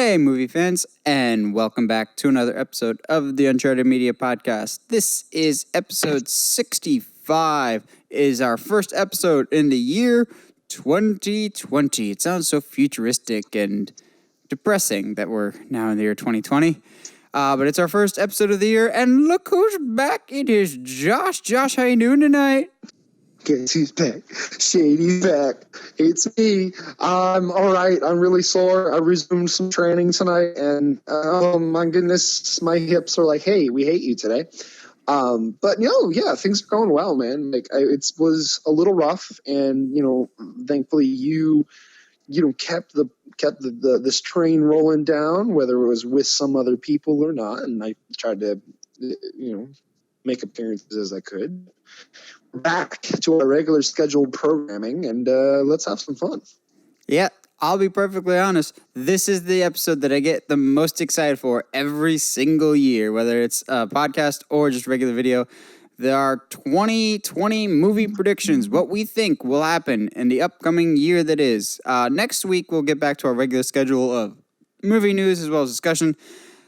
Hey, movie fans, and welcome back to another episode of the Uncharted Media Podcast. This is episode 65. It is our first episode in the year 2020. It sounds so futuristic and depressing that we're now in the year 2020. But it's our first episode of the year, and look who's back. It is Josh. Josh, how you doing tonight? Guess who's back? Shady's back. It's me. I'm all right. I'm really sore. I resumed some training tonight, and oh my goodness, my hips are like, "Hey, we hate you today." But yeah, things are going well, man. It was a little rough, and thankfully you kept this train rolling down, whether it was with some other people or not, and I tried to make appearances as I could. Back to our regular scheduled programming, and let's have some fun. Yeah, I'll be perfectly honest. This is the episode that I get the most excited for every single year, whether it's a podcast or just regular video. There are 2020 movie predictions, what we think will happen in the upcoming year that is. Next week, we'll get back to our regular schedule of movie news as well as discussion.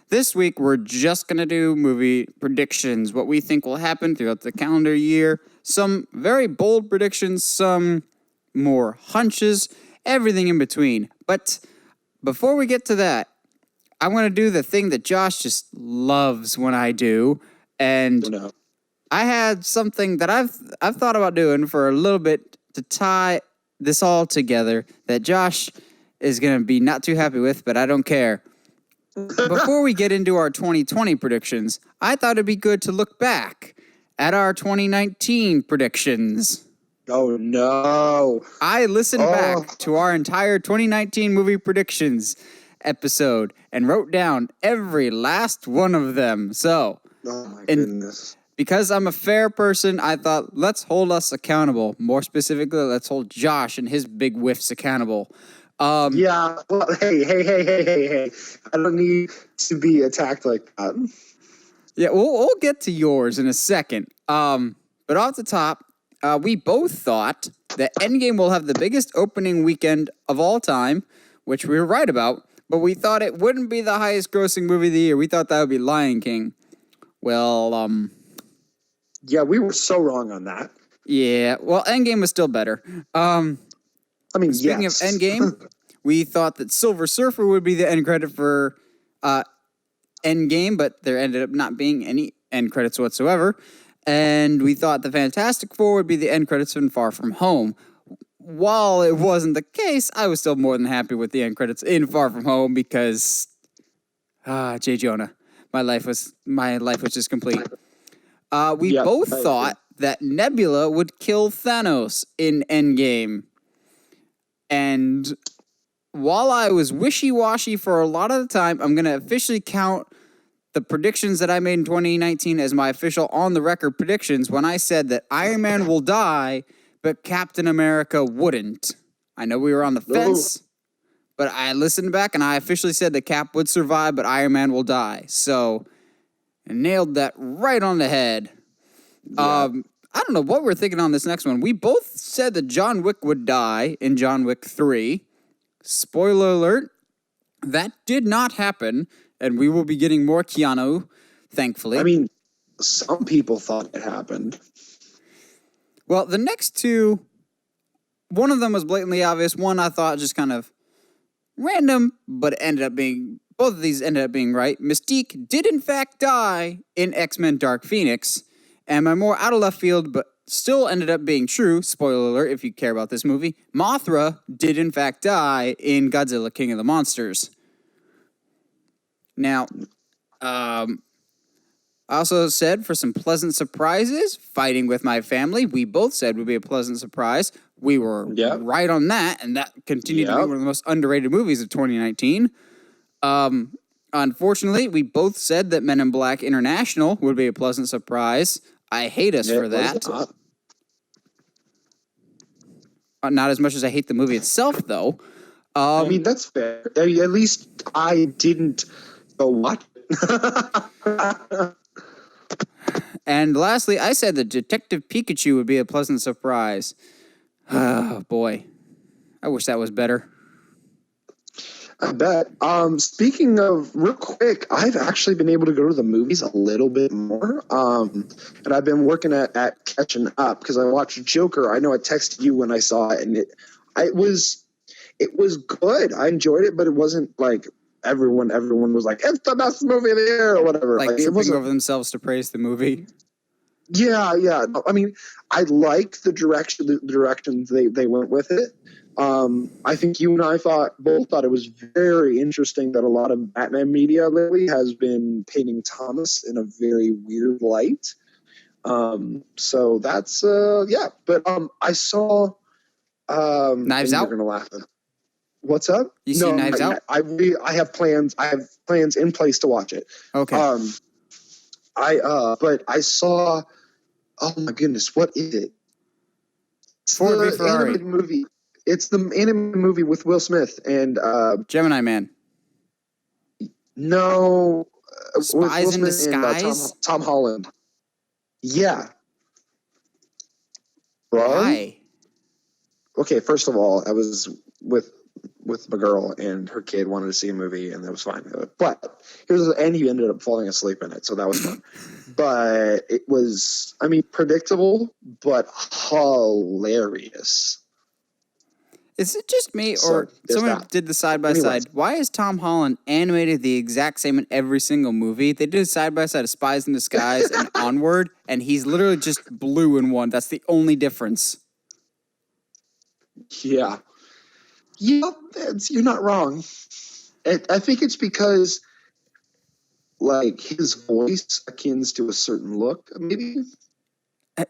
This week, we're just going to do movie predictions, what we think will happen throughout the calendar year. Some very bold predictions, some more hunches, everything in between. But before we get to that, I want to do the thing that Josh just loves when I do. And I had something that I've thought about doing for a little bit to tie this all together that Josh is going to be not too happy with, but I don't care. Before we get into our 2020 predictions, I thought it'd be good to look back at our 2019 predictions. Oh, no. I listened back to our entire 2019 movie predictions episode and wrote down every last one of them. So, oh my goodness. Because I'm a fair person, I thought, let's hold us accountable. More specifically, let's hold Josh and his big whiffs accountable. Yeah, well, hey. I don't need to be attacked like that. Yeah, we'll get to yours in a second. But off the top, we both thought that Endgame will have the biggest opening weekend of all time, which we were right about, but we thought it wouldn't be the highest grossing movie of the year. We thought that would be Lion King. Well, yeah, we were so wrong on that. Yeah, well, Endgame was still better. Speaking yes. of Endgame, we thought that Silver Surfer would be the end credit for Endgame, but there ended up not being any end credits whatsoever. And we thought the Fantastic Four would be the end credits in Far From Home. While it wasn't the case, I was still more than happy with the end credits in Far From Home because, J. Jonah, my life was just complete. We both thought that Nebula would kill Thanos in Endgame. And while I was wishy-washy for a lot of the time, I'm going to officially count the predictions that I made in 2019 as my official on-the-record predictions when I said that Iron Man will die, but Captain America wouldn't. I know we were on the fence, but I listened back and I officially said that Cap would survive, but Iron Man will die. So, I nailed that right on the head. Yeah. I don't know what we're thinking on this next one. We both said that John Wick would die in John Wick 3. Spoiler alert, that did not happen, and we will be getting more Keanu, thankfully. I mean, some people thought it happened. Well, the next two, one of them was blatantly obvious. One I thought just kind of random, but both of these ended up being right. Mystique did in fact die in X-Men Dark Phoenix. And my more out of left field, but still ended up being true, spoiler alert if you care about this movie, Mothra did in fact die in Godzilla King of the Monsters. Now, I also said for some pleasant surprises, Fighting With My Family, we both said would be a pleasant surprise. We were right on that, and that continued to be one of the most underrated movies of 2019. Unfortunately, we both said that Men in Black International would be a pleasant surprise. I hate us for that. Not as much as I hate the movie itself, though. I mean, that's fair. At least I didn't go watch it. And lastly, I said that Detective Pikachu would be a pleasant surprise. Oh, boy. I wish that was better. I bet. Speaking of, real quick, I've actually been able to go to the movies a little bit more. And I've been working at catching up because I watched Joker. I know I texted you when I saw it, and it was good. I enjoyed it, but it wasn't like everyone was like, it's the best movie of the year or whatever. Like it tripping wasn't. over themselves to praise the movie. Yeah. No, I mean, I like the direction they went with it. I think you and I both thought it was very interesting that a lot of Batman media lately has been painting Thomas in a very weird light. So that's yeah. But I saw Knives Out? You're gonna laugh at. What's up? You see Knives not Out? yet. I have plans. I have plans in place to watch it. Okay. But I saw. Oh my goodness, what is it? It's Ford v the Ferrari. animated movie. It's the animated movie with Will Smith and Gemini Man. no, with Spies Will in Smith and Disguise? Tom Holland. Yeah, bro. Why? Okay, first of all, I was with my girl and her kid wanted to see a movie, and that was fine. But and he ended up falling asleep in it, so that was fun. But it was, I mean, predictable, but hilarious. Is it just me, So, or there's someone that. did the side by side? Why is Tom Holland animated the exact same in every single movie? They did side by side of Spies in Disguise and Onward, and he's literally just blue in one. That's the only difference. Yeah. Yep, you're not wrong. I think it's because, like, his voice akins to a certain look, maybe. I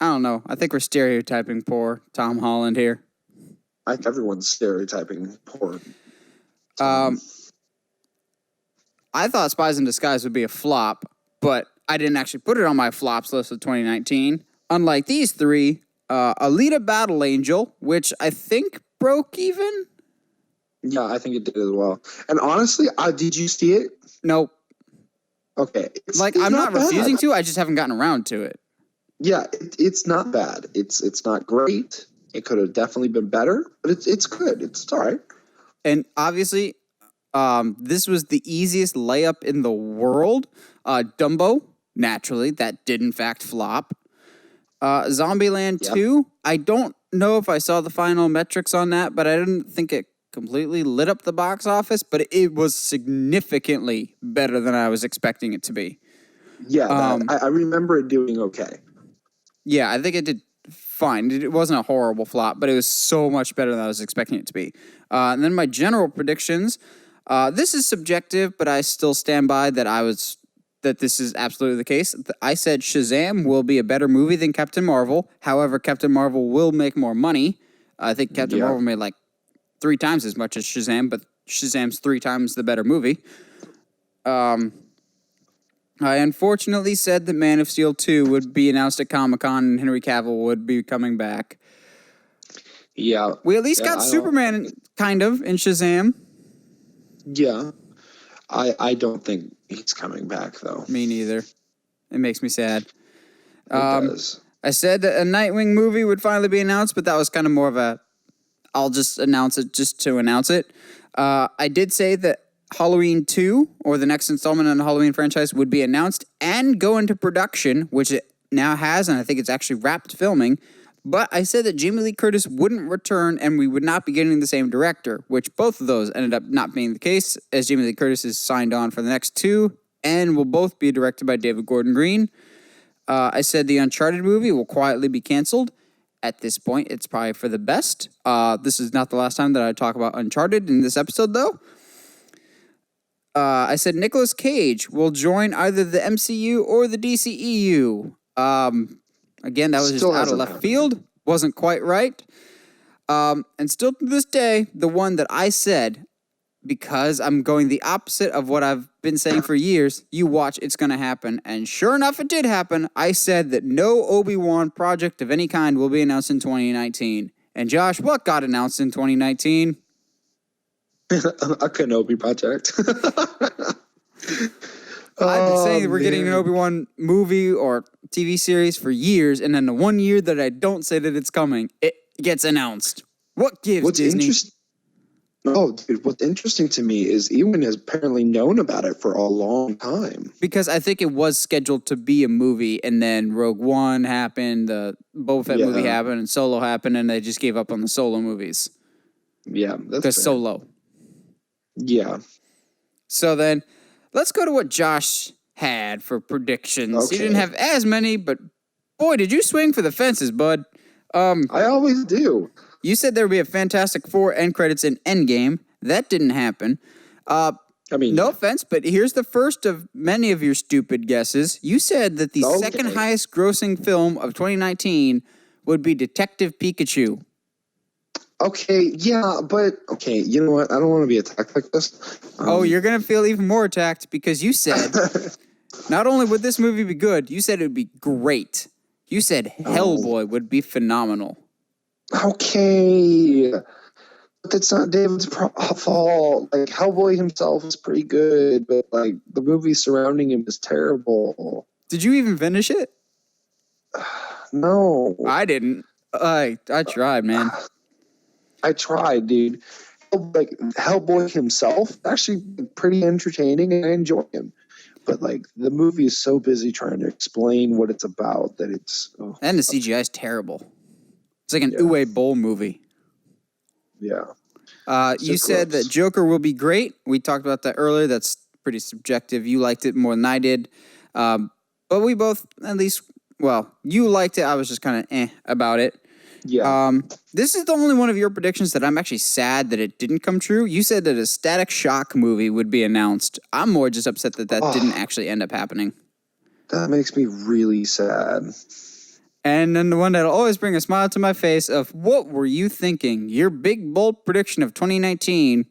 don't know. I think we're stereotyping poor Tom Holland here. I think everyone's stereotyping poor Tom. I thought Spies in Disguise would be a flop, but I didn't actually put it on my flops list of 2019. Unlike these three, Alita Battle Angel, which I think broke even. Yeah, I think it did as well. And honestly, did you see it? Nope. Okay. I'm not refusing bad. to. I just haven't gotten around to it. Yeah, it's not bad. It's not great. It could have definitely been better, but it's good. It's all right. And obviously, this was the easiest layup in the world. Dumbo, naturally, that did in fact flop. Zombieland 2, I don't know if I saw the final metrics on that, but I didn't think it completely lit up the box office, but it was significantly better than I was expecting it to be. Yeah, I remember it doing okay. Yeah, I think it did fine. It wasn't a horrible flop, but it was so much better than I was expecting it to be. And then my general predictions. This is subjective, but I still stand by that this is absolutely the case. I said Shazam will be a better movie than Captain Marvel. However, Captain Marvel will make more money. I think Captain Marvel made like 3 times as much as Shazam, but Shazam's 3 times the better movie. I unfortunately said that Man of Steel 2 would be announced at Comic-Con and Henry Cavill would be coming back. Yeah. We at least got Superman, kind of, in Shazam. Yeah. I don't think he's coming back, though. Me neither. It makes me sad. It does. I said that a Nightwing movie would finally be announced, but that was kind of more of I'll just announce it just to announce it. I did say that Halloween 2, or the next installment in the Halloween franchise, would be announced and go into production, which it now has, and I think it's actually wrapped filming. But I said that Jamie Lee Curtis wouldn't return and we would not be getting the same director, which both of those ended up not being the case, as Jamie Lee Curtis is signed on for the next 2 and will both be directed by David Gordon Green. I said the Uncharted movie will quietly be canceled. At this point, it's probably for the best. This is not the last time that I talk about Uncharted in this episode, though. I said Nicolas Cage will join either the MCU or the DCEU. Again, that was just out of left field. Wasn't quite right. And still to this day, the one that I said, because I'm going the opposite of what I've been saying for years, you watch, it's going to happen. And sure enough, it did happen. I said that no Obi-Wan project of any kind will be announced in 2019. And Josh, what got announced in 2019? A Kenobi project. I've been saying that we're getting an Obi-Wan movie or TV series for years, and then the 1 year that I don't say that it's coming, it gets announced. What gives, Disney? Oh, dude, what's interesting to me is Ewan has apparently known about it for a long time. Because I think it was scheduled to be a movie, and then Rogue One happened, the Boba Fett movie Yeah, happened, and Solo happened, and they just gave up on the Solo movies yeah, that's because fair. Solo. Yeah, So then, let's go to what Josh had for predictions. He didn't okay. have as many, but boy, did you swing for the fences, bud. I always do. You said there would be a Fantastic Four end credits in Endgame. That didn't happen. Uh, I mean, no yeah. offense, but here's the first of many of your stupid guesses. You said that the second Okay. highest grossing film of 2019 would be Detective Pikachu. Okay, yeah, but okay, you know what? I don't want to be attacked like this. Oh, you're going to feel even more attacked because you said not only would this movie be good, you said it would be great. You said Hellboy would be phenomenal. Okay, but that's not David's fault. Like Hellboy himself is pretty good, but like the movie surrounding him is terrible. Did you even finish it? No, I didn't. I tried, man. I tried, dude. Like Hellboy himself, actually pretty entertaining, and I enjoy him. But like the movie is so busy trying to explain what it's about that it's And the CGI is terrible. It's like an Yeah. Uwe Boll movie. yeah. You said that Joker will be great. We talked about that earlier. That's pretty subjective. You liked it more than I did. But we both, at least, well, you liked it. I was just kind of about it. Yeah. This is the only one of your predictions that I'm actually sad that it didn't come true. You said that a Static Shock movie would be announced. I'm more just upset that didn't actually end up happening. That makes me really sad. And then the one that'll always bring a smile to my face of what were you thinking? Your big, bold prediction of 2019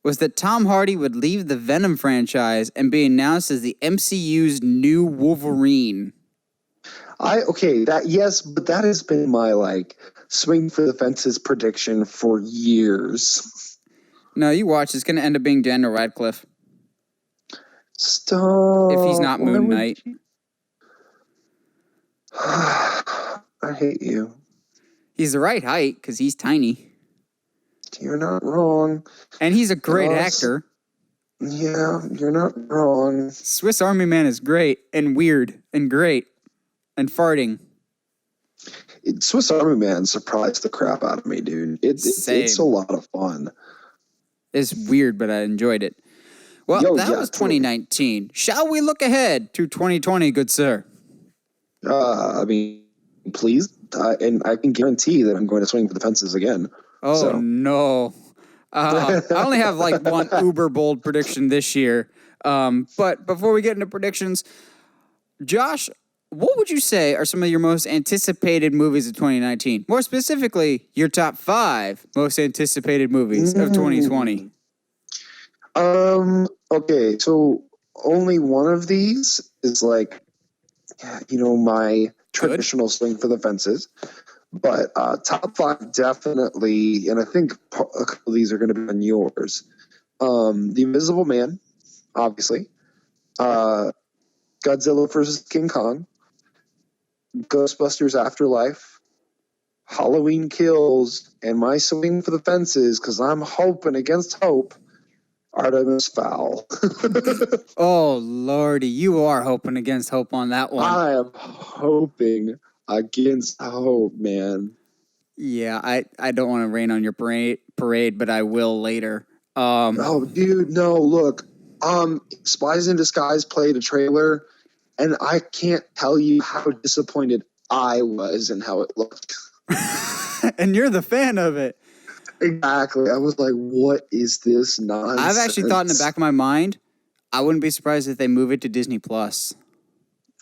was that Tom Hardy would leave the Venom franchise and be announced as the MCU's new Wolverine. But that has been my like swing for the fences prediction for years. No, you watch. It's going to end up being Daniel Radcliffe Stop. if he's not Moon Knight. I hate you. He's the right height because he's tiny. You're not wrong. And he's a great actor. Yeah, you're not wrong. Swiss Army Man is great and weird and great and farting. Swiss Army Man surprised the crap out of me, dude. It's a lot of fun. It's weird, but I enjoyed it. Well, that was 2019. Totally. Shall we look ahead to 2020, good sir? I mean, please. And I can guarantee that I'm going to swing for the fences again. Oh, no. I only have like one uber bold prediction this year. But before we get into predictions, Josh, what would you say are some of your most anticipated movies of 2019? More specifically, your top 5 most anticipated movies of 2020. Okay, so only one of these is like, my traditional swing for the fences. But top 5 definitely, and I think a couple of these are going to be on yours. The Invisible Man, obviously. Godzilla vs. King Kong. Ghostbusters Afterlife. Halloween Kills. And my swing for the fences, because I'm hoping against hope, Artemis Fowl. Oh, Lordy, you are hoping against hope on that one. I am hoping against hope, man. Yeah, I don't want to rain on your parade, but I will later. Oh, dude, no, look. Spies in Disguise played a trailer, and I can't tell you how disappointed I was in how it looked. And you're the fan of it. Exactly. I was like, what is this nonsense? I've actually thought in the back of my mind, I wouldn't be surprised if they move it to Disney Plus.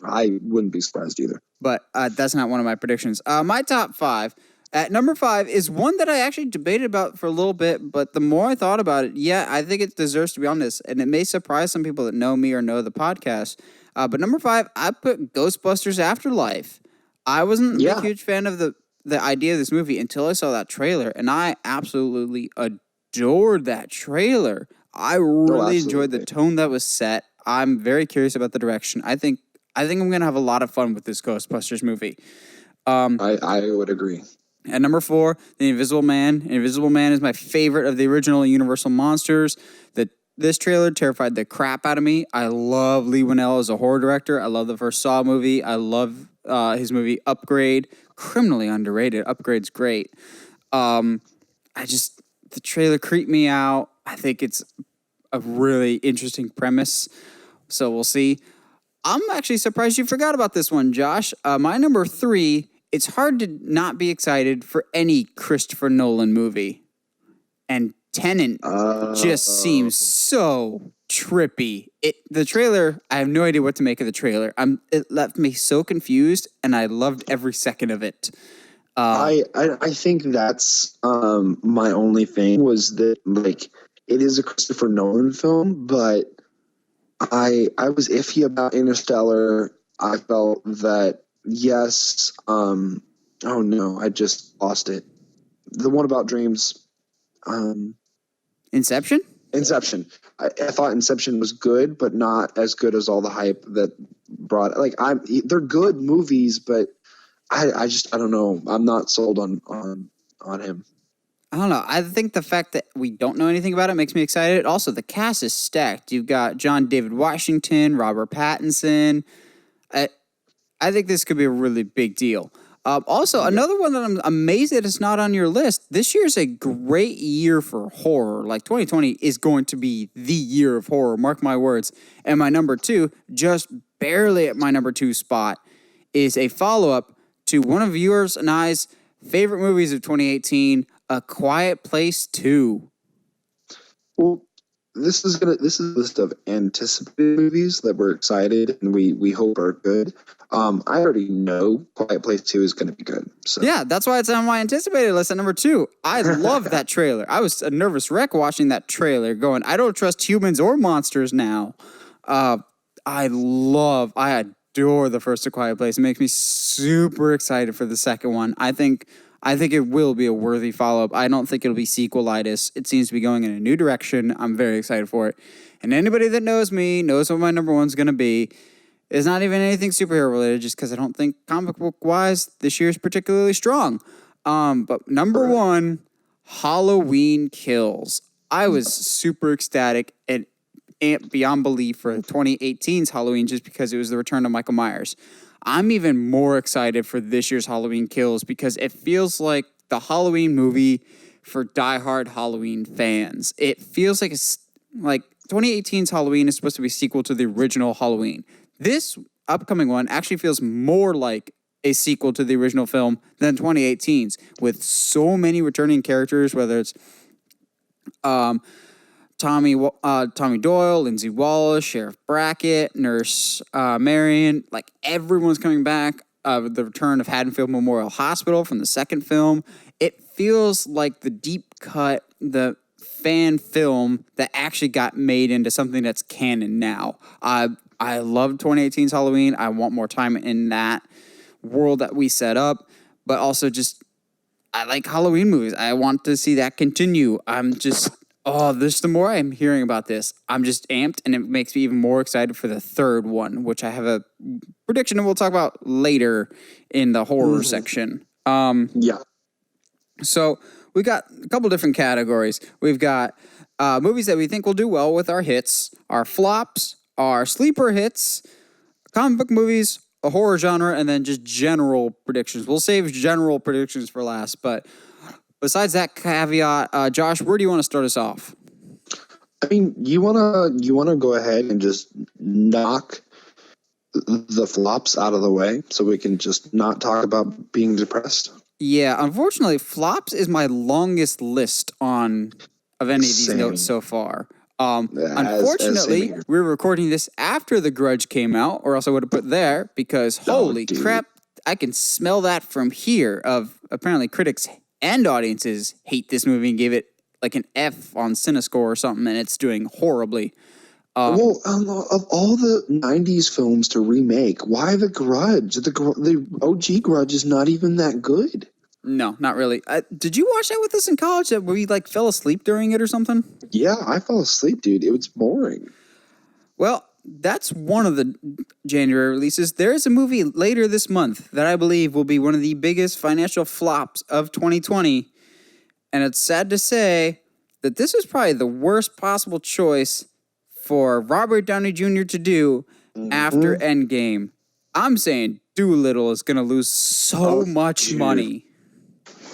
I wouldn't be surprised either. But that's not one of my predictions. My top 5. At number 5 is one that I actually debated about for a little bit, but the more I thought about it, yeah, I think it deserves to be on this. And it may surprise some people that know me or know the podcast. But number 5, I put Ghostbusters Afterlife. I wasn't a huge fan of the idea of this movie until I saw that trailer, and I absolutely adored that trailer. I really enjoyed the tone that was set. I'm very curious about the direction. I think I'm going to have a lot of fun with this Ghostbusters movie. I would agree. At number 4, The Invisible Man. Invisible Man is my favorite of the original Universal monsters. This trailer terrified the crap out of me. I love Lee Winnell as a horror director. I love the first Saw movie. I love his movie Upgrade. Criminally underrated. Upgrade's great. The trailer creeped me out. I think it's a really interesting premise. So we'll see. I'm actually surprised you forgot about this one, Josh. My number 3, it's hard to not be excited for any Christopher Nolan movie. And Tenet just seems so trippy. The trailer, I have no idea what to make of the trailer. It left me so confused, and I loved every second of it. I think that's my only thing was that, like, it is a Christopher Nolan film, but I was iffy about Interstellar. I felt that, yes, oh no, I just lost it. The one about dreams. Inception? Inception. I thought Inception was good, but not as good as all the hype that brought. Like, they're good movies, but I don't know. I'm not sold on him. I don't know. I think the fact that we don't know anything about it makes me excited. Also, the cast is stacked. You've got John David Washington, Robert Pattinson. I think this could be a really big deal. Also, another one that I'm amazed that it's not on your list. This year's a great year for horror. Like 2020 is going to be the year of horror. Mark my words. And my number 2, just barely at my number 2 spot, is a follow-up to one of yours and I's favorite movies of 2018, A Quiet Place 2. Well, this is a list of anticipated movies that we're excited and we hope are good. I already know Quiet Place 2 is going to be good. So. Yeah, that's why it's on my anticipated list at number 2. I love that trailer. I was a nervous wreck watching that trailer going, I don't trust humans or monsters now. I adore the first A Quiet Place. It makes me super excited for the second one. I think it will be a worthy follow-up. I don't think it'll be sequelitis. It seems to be going in a new direction. I'm very excited for it. And anybody that knows me knows what my number 1's going to be. It's not even anything superhero related, just because I don't think comic book wise this year is particularly strong. But number 1, Halloween Kills. I was super ecstatic and beyond belief for 2018's Halloween just because it was the return of Michael Myers. I'm even more excited for this year's Halloween Kills because it feels like the Halloween movie for diehard Halloween fans. It feels like it's like 2018's Halloween is supposed to be a sequel to the original Halloween. This upcoming one actually feels more like a sequel to the original film than 2018's, with so many returning characters, whether it's Tommy Doyle, Lindsay Wallace, Sheriff Brackett, Nurse Marion, like everyone's coming back. The return of Haddonfield Memorial Hospital from the second film. It feels like the deep cut, the fan film that actually got made into something that's canon now. I love 2018's Halloween. I want more time in that world that we set up, but also just I like Halloween movies. I want to see that continue. The more I'm hearing about this, I'm just amped, and it makes me even more excited for the third one, which I have a prediction and we'll talk about later in the horror section. Yeah. So we got a couple different categories. We've got movies that we think will do well with our hits, our flops, our sleeper hits, comic book movies, a horror genre, and then just general predictions. We'll save general predictions for last, but besides that caveat, Josh, where do you want to start us off? I mean, you wanna go ahead and just knock the flops out of the way so we can just not talk about being depressed? Yeah, unfortunately, flops is my longest list of any of these notes so far. Unfortunately, we're recording this after The Grudge came out, or else I would have put there, because holy crap, I can smell that from here. Of apparently critics and audiences hate this movie and gave it like an F on Cinescore or something, and it's doing horribly. Of all the 90s films to remake, why The Grudge? The OG Grudge is not even that good. No, not really. Did you watch that with us in college that we fell asleep during it or something? Yeah, I fell asleep, dude. It was boring. Well, that's one of the January releases. There is a movie later this month that I believe will be one of the biggest financial flops of 2020. And it's sad to say that this is probably the worst possible choice for Robert Downey Jr. to do after Endgame. I'm saying Doolittle is going to lose so much money.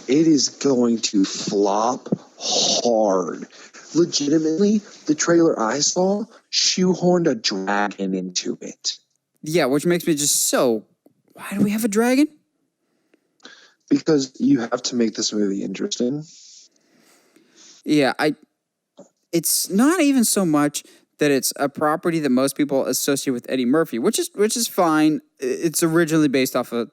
It is going to flop hard. Legitimately, the trailer I saw shoehorned a dragon into it. Yeah, which makes me just so... Why do we have a dragon? Because you have to make this movie interesting. Yeah, it's not even so much that it's a property that most people associate with Eddie Murphy, which is fine. It's originally based off a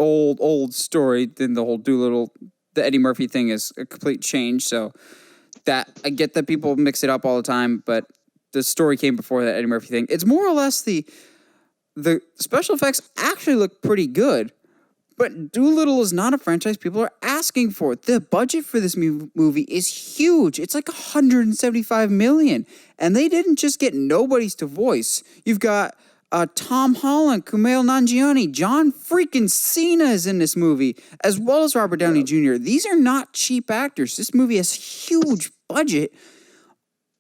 old story. Then the whole Doolittle, the Eddie Murphy thing is a complete change. So that I get that people mix it up all the time, but the story came before that Eddie Murphy thing. It's more or less the special effects actually look pretty good. But Doolittle is not a franchise people are asking for. The budget for this movie is huge. It's like $175 million. And they didn't just get nobodies to voice. You've got Tom Holland, Kumail Nanjiani, John freaking Cena is in this movie, as well as Robert Downey Jr. These are not cheap actors. This movie has huge budget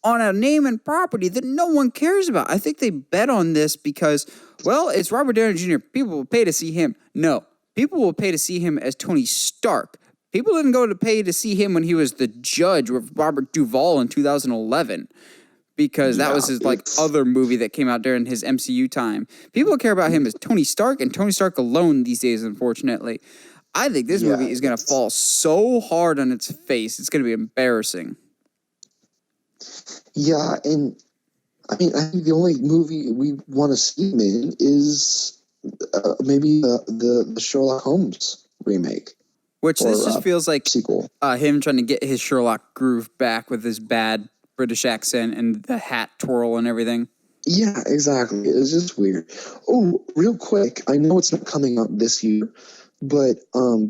on a name and property that no one cares about. I think they bet on this because, well, it's Robert Downey Jr. People will pay to see him. No. People will pay to see him as Tony Stark. People didn't go to pay to see him when he was the judge with Robert Duvall in 2011 because that was his other movie that came out during his MCU time. People care about him as Tony Stark and Tony Stark alone these days, unfortunately. I think this movie is going to fall so hard on its face. It's going to be embarrassing. Yeah, and I mean, I think the only movie we want to see him in is... maybe the Sherlock Holmes remake. Which this just feels like sequel. Him trying to get his Sherlock groove back with his bad British accent and the hat twirl and everything. Yeah, exactly. It's just weird. Oh, real quick, I know it's not coming out this year, but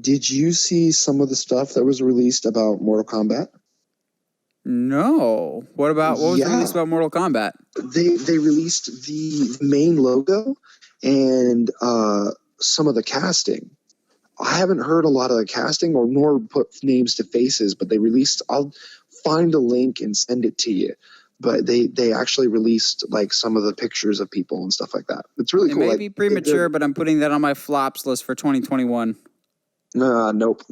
did you see some of the stuff that was released about Mortal Kombat? No. What was released about Mortal Kombat? They released the main logo and some of the casting. I haven't heard a lot of the casting nor put names to faces, but they released. I'll find a link and send it to you. But they actually released like some of the pictures of people and stuff like that. It's really cool. It may be premature, but I'm putting that on my flops list for 2021. Nope.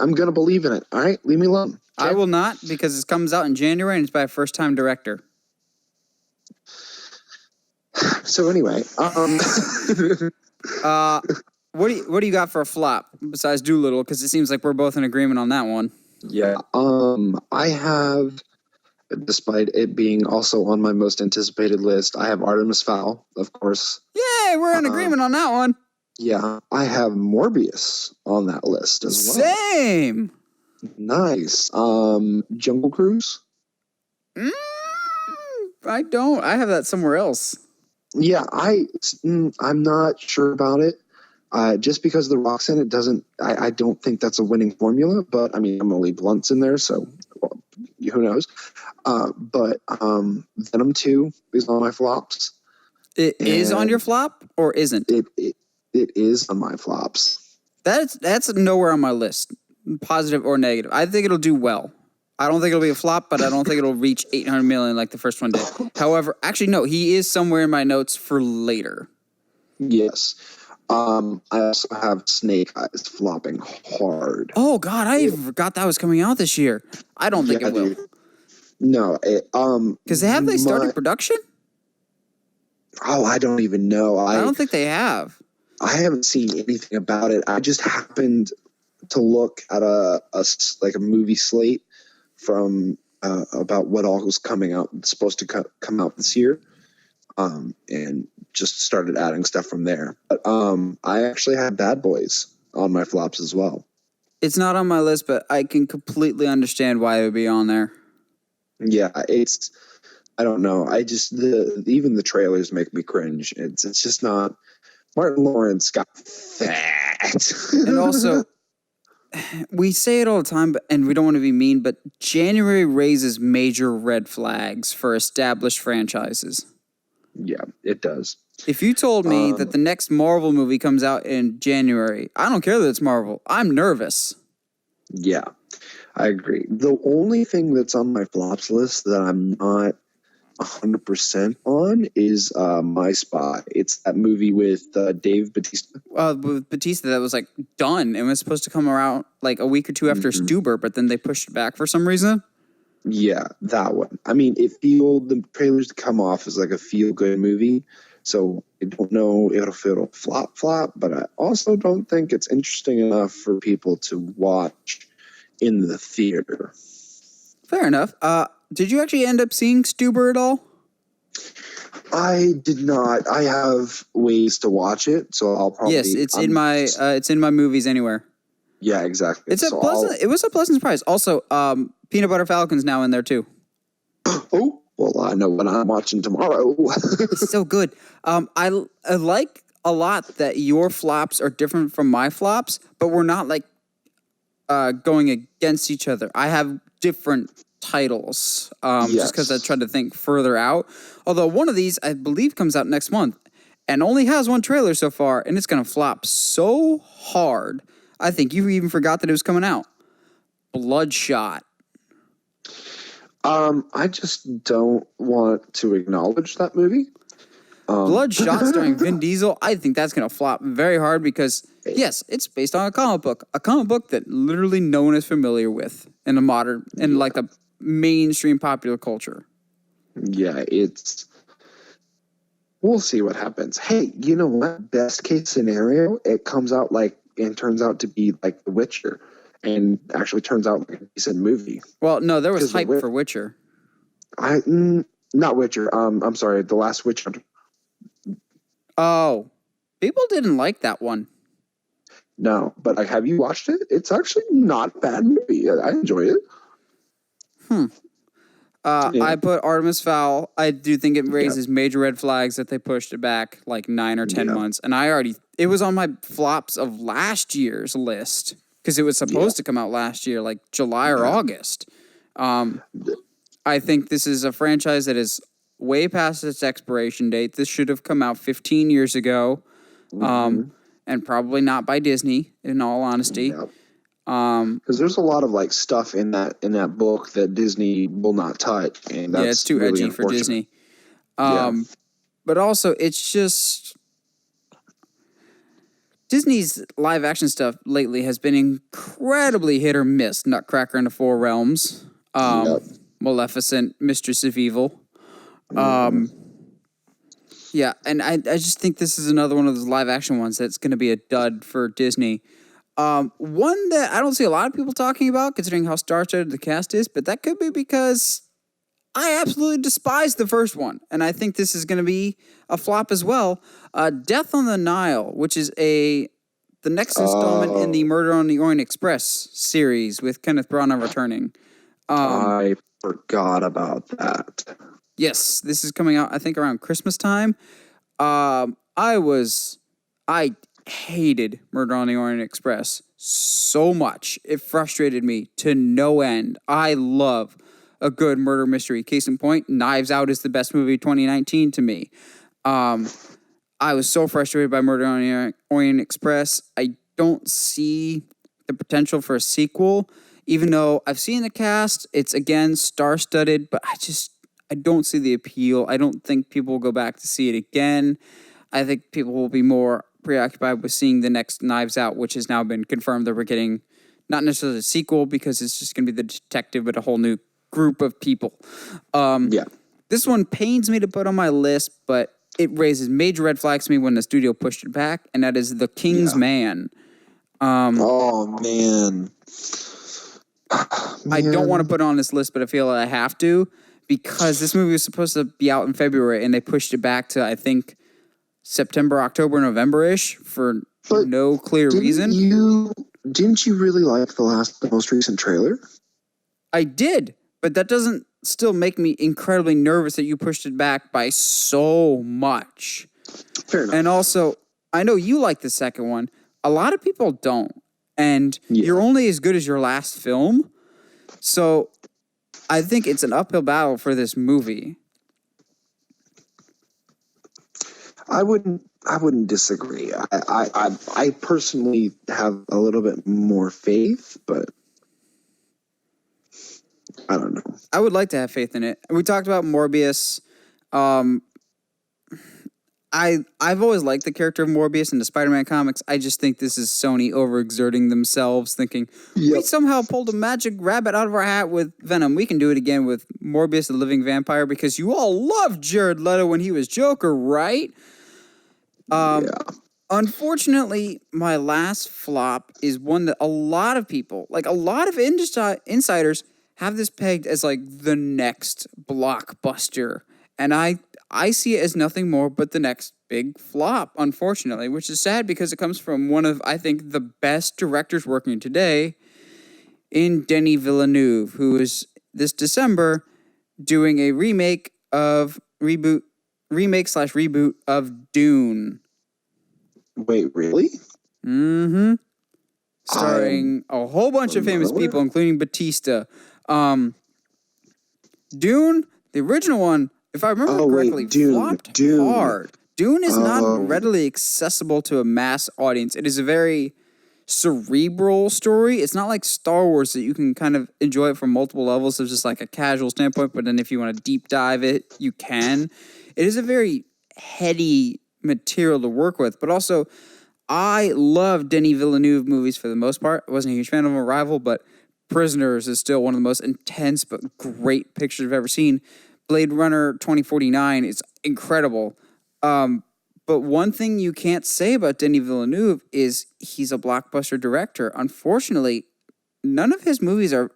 I'm gonna believe in it. All right, leave me alone. Okay? I will not because it comes out in January and it's by a first-time director. So anyway, what do you got for a flop besides Doolittle? Because it seems like we're both in agreement on that one. Yeah. I have, despite it being also on my most anticipated list, I have Artemis Fowl, of course. Yay, we're in agreement on that one. Yeah, I have Morbius on that list as well. Same. Nice. Jungle Cruise. I don't. I have that somewhere else. Yeah, I'm not sure about it. Just because The Rock's in it doesn't. I don't think that's a winning formula. But I mean, Emily Blunt's in there, so who knows? But Venom 2 is on my flops. It is on your flop or isn't? It is on my flops. That's nowhere on my list, positive or negative. I think it'll do well. I don't think it'll be a flop, but I don't think it'll reach 800 million like the first one did. However, actually, no, he is somewhere in my notes for later. Yes. I also have Snake Eyes flopping hard. Oh, God, I forgot that was coming out this year. I don't think it will. No. Because have they started production? Oh, I don't even know. I don't think they have. I haven't seen anything about it. I just happened to look at a movie slate from about what all was coming out, supposed to come out this year, and just started adding stuff from there. But I actually had Bad Boys on my flops as well. It's not on my list, but I can completely understand why it would be on there. Yeah, I don't know. Even the trailers make me cringe. It's just not. Martin Lawrence got fat. And also, we say it all the time, and we don't want to be mean, but January raises major red flags for established franchises. Yeah, it does. If you told me that the next Marvel movie comes out in January, I don't care that it's Marvel. I'm nervous. Yeah, I agree. The only thing that's on my flops list that I'm not 100% on is My Spy. It's that movie with Dave Bautista. With Batista, that was like done. It was supposed to come around like a week or two after Stuber, but then they pushed it back for some reason. Yeah, that one. I mean, the trailers come off as like a feel good movie. So I don't know if it'll flop, but I also don't think it's interesting enough for people to watch in the theater. Fair enough. Did you actually end up seeing Stuber at all? I did not. I have ways to watch it, so I'll probably. Yes, it's in my movies anywhere. Yeah, exactly. It was a pleasant surprise. Also, Peanut Butter Falcon's now in there too. Oh, well, I know what I'm watching tomorrow. It's so good. I like a lot that your flops are different from my flops, but we're not like going against each other. I have different titles just because I tried to think further out. Although one of these, I believe, comes out next month and only has one trailer so far, and it's going to flop so hard. I think you even forgot that it was coming out. Bloodshot. I just don't want to acknowledge that movie. Bloodshot starring Vin Diesel. I think that's going to flop very hard because, yes, it's based on a comic book that literally no one is familiar with in like the mainstream popular culture. Yeah, we'll see what happens. Hey, you know what? Best case scenario, it comes out and turns out to be like The Witcher and actually turns out like a decent movie. Well, no, there was hype for Witcher. Not Witcher. I'm sorry, The Last Witch Hunter. Oh, people didn't like that one. No, but have you watched it? It's actually not a bad movie. I enjoy it. Yeah. I put Artemis Fowl. I do think it raises major red flags that they pushed it back like 9 or 10 months. And it was on my flops of last year's list because it was supposed to come out last year, like July or August. I think this is a franchise that is way past its expiration date. This should have come out 15 years ago, and probably not by Disney, in all honesty. Yep. Because there's a lot of like stuff in that book that Disney will not touch, and that's it's too really edgy for Disney. But also, it's just Disney's live action stuff lately has been incredibly hit or miss. Nutcracker in the Four Realms, Maleficent, Mistress of Evil. Yeah, and I just think this is another one of those live action ones that's going to be a dud for Disney. One that I don't see a lot of people talking about, considering how star-studded the cast is, but that could be because I absolutely despise the first one, and I think this is going to be a flop as well. Death on the Nile, which is the next installment in the Murder on the Orient Express series with Kenneth Branagh returning. I forgot about that. Yes, this is coming out, I think, around Christmas time. I hated Murder on the Orient Express so much. It frustrated me to no end. I love a good murder mystery. Case in point, Knives Out is the best movie of 2019 to me. I was so frustrated by Murder on the Orient Express. I don't see the potential for a sequel, even though I've seen the cast. It's, again, star-studded, but I don't see the appeal. I don't think people will go back to see it again. I think people will be more preoccupied with seeing the next Knives Out, which has now been confirmed that we're getting not necessarily a sequel because it's just going to be the detective but a whole new group of people. This one pains me to put on my list, but it raises major red flags to me when the studio pushed it back, and that is The King's Man. Man. I don't want to put it on this list, but I feel I have to because this movie was supposed to be out in February, and they pushed it back to, I think, September, October, November-ish for no clear reason. Didn't you really like the most recent trailer? I did, but that doesn't still make me incredibly nervous that you pushed it back by so much. Fair enough. And also, I know you like the second one. A lot of people don't. and you're only as good as your last film. So I think it's an uphill battle for this movie. I wouldn't disagree. I personally have a little bit more faith, but I don't know. I would like to have faith in it. We talked about Morbius. I've always liked the character of Morbius in the Spider-Man comics. I just think this is Sony overexerting themselves, thinking we somehow pulled a magic rabbit out of our hat with Venom. We can do it again with Morbius, the living vampire, because you all loved Jared Leto when he was Joker, right? Unfortunately, my last flop is one that a lot of people, like a lot of insiders, have this pegged as like the next blockbuster. And I see it as nothing more but the next big flop, unfortunately, which is sad because it comes from one of, I think, the best directors working today in Denis Villeneuve, who is this December doing a remake slash reboot of Dune. Wait, really? Mm-hmm. Starring a whole bunch of famous people, including Batista. Dune, the original one, if I remember correctly, flopped hard. Dune is not readily accessible to a mass audience. It is a very cerebral story. It's not like Star Wars that you can kind of enjoy it from multiple levels of just like a casual standpoint, but then if you want to deep dive it, you can. It is a very heady material to work with, but also I love Denis Villeneuve movies for the most part. I wasn't a huge fan of Arrival, but Prisoners is still one of the most intense but great pictures I've ever seen. Blade Runner 2049 is incredible. But one thing you can't say about Denis Villeneuve is he's a blockbuster director. Unfortunately, none of his movies are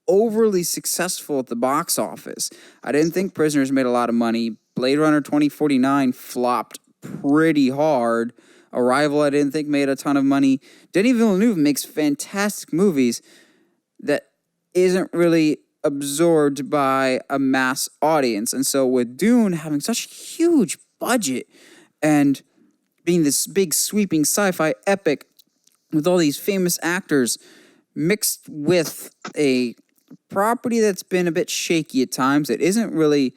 overly successful at the box office. I didn't think Prisoners made a lot of money. Blade Runner 2049 flopped pretty hard. Arrival, I didn't think made a ton of money. Denis Villeneuve makes fantastic movies that isn't really absorbed by a mass audience. And so with Dune having such a huge budget and being this big sweeping sci-fi epic with all these famous actors mixed with a property that's been a bit shaky at times, it isn't really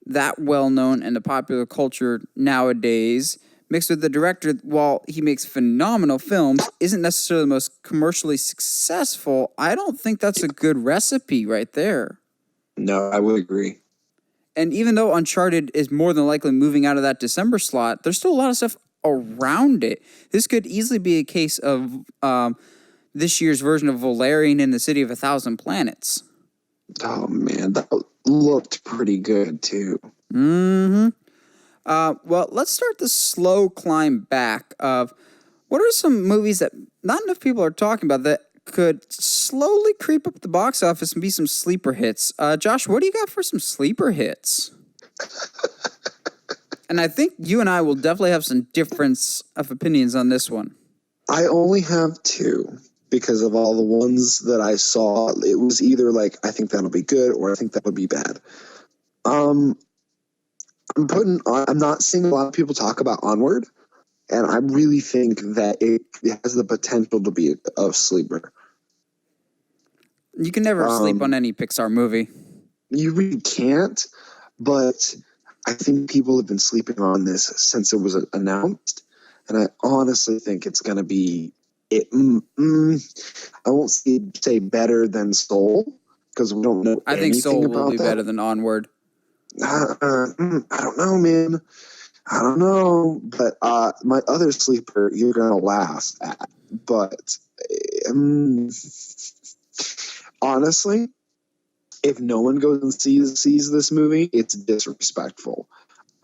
that well known in the popular culture nowadays, mixed with the director, while he makes phenomenal films, isn't necessarily the most commercially successful. I don't think that's a good recipe right there. No, I would agree. And even though Uncharted is more than likely moving out of that December slot, there's still a lot of stuff around it. This could easily be a case of this year's version of Valerian in the City of a Thousand Planets. Oh, man, that looked pretty good, too. Mm-hmm. Well, let's start the slow climb back of what are some movies that not enough people are talking about that could slowly creep up the box office and be some sleeper hits. Josh, what do you got for some sleeper hits? And I think you and I will definitely have some difference of opinions on this one. I only have two because of all the ones that I saw. It was either like, I think that'll be good or I think that would be bad. I'm not seeing a lot of people talk about Onward, and I really think that it has the potential to be a sleeper. You can never sleep on any Pixar movie. You really can't, but I think people have been sleeping on this since it was announced, and I honestly think it's going to be it. I won't say better than Soul because we don't know. I think Soul will be better than Onward. I don't know, man. I don't know, but my other sleeper you're gonna laugh at, but honestly, if no one goes and sees this movie, it's disrespectful.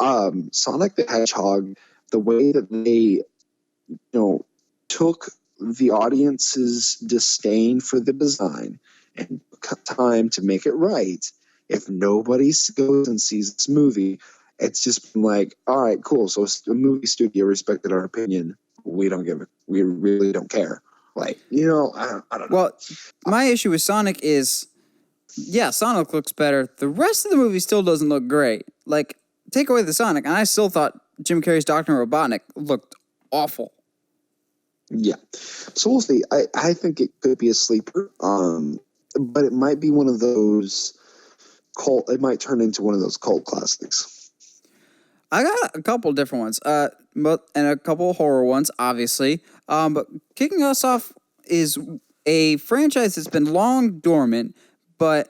Sonic the Hedgehog, the way that they, took the audience's disdain for the design and took time to make it right. If nobody goes and sees this movie, it's just been like, all right, cool. So a movie studio respected our opinion. We really don't care. Like, I don't know. Well, my issue with Sonic is, yeah, Sonic looks better. The rest of the movie still doesn't look great. Like, take away the Sonic, and I still thought Jim Carrey's Dr. Robotnik looked awful. Yeah. So we'll see. I think it could be a sleeper. But it might be one of those cult. It might turn into one of those cult classics. I got a couple different ones, but and a couple horror ones, obviously. But kicking us off is a franchise that's been long dormant, but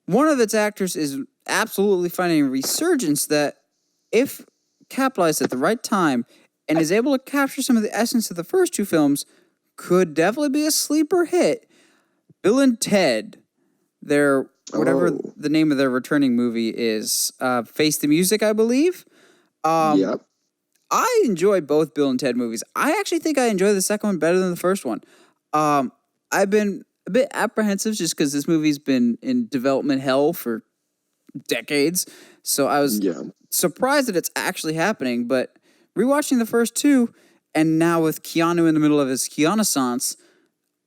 one of its actors is absolutely finding a resurgence that, if capitalized at the right time and is able to capture some of the essence of the first two films, could definitely be a sleeper hit. Bill and Ted, their whatever Oh, the name of their returning movie is, Face the Music, I believe. Um, yep. I enjoy both Bill and Ted movies. I actually think I enjoy the second one better than the first one. Um, I've been a bit apprehensive just because this movie's been in development hell for decades. So I was Yeah. surprised that it's actually happening. But rewatching the first two, and now with Keanu in the middle of his Keanu-sance,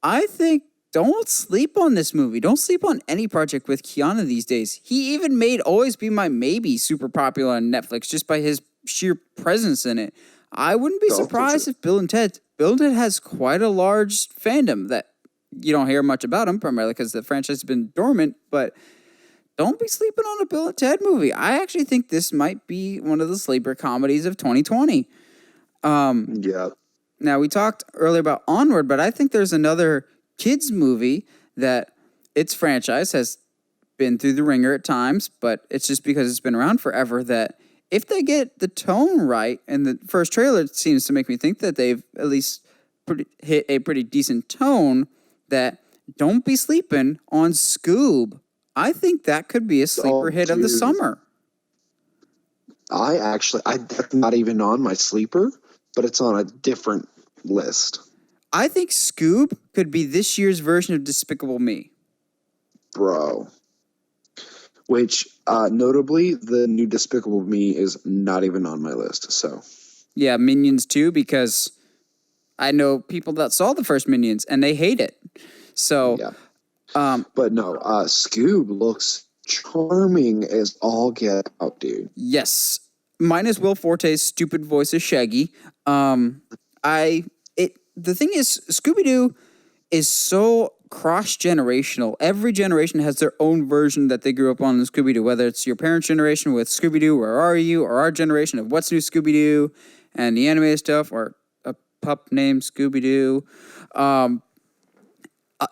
I think don't sleep on this movie. Don't sleep on any project with Keanu these days. He even made Always Be My Maybe super popular on Netflix just by his sheer presence in it. I wouldn't be Also true. surprised if Bill and Ted has quite a large fandom that you don't hear much about him, primarily because the franchise has been dormant, but don't be sleeping on a Bill and Ted movie. I actually think this might be one of the sleeper comedies of 2020. Yeah. Now, we talked earlier about Onward, but I think there's another kids movie that its franchise has been through the ringer at times, but it's just because it's been around forever that if they get the tone right, and the first trailer seems to make me think that they've at least hit a pretty decent tone, that don't be sleeping on Scoob. I think that could be a sleeper Oh, hit of the dude. summer. That's not even on my sleeper, but it's on a different list, I think Scoob could be this year's version of Despicable Me. bro. Which, notably, the new Despicable Me is not even on my list. So, Yeah, Minions too, because I know people that saw the first Minions and they hate it. So, yeah. um, But no, Scoob looks charming as all get out, dude. yes, minus Will Forte's stupid voice of Shaggy. I it the thing is, Scooby Doo is so cross generational. Every generation has their own version that they grew up on in Scooby Doo. Whether it's your parents' generation with Scooby Doo, Where Are You, or our generation of What's New Scooby Doo, and the animated stuff, or a pup named Scooby Doo.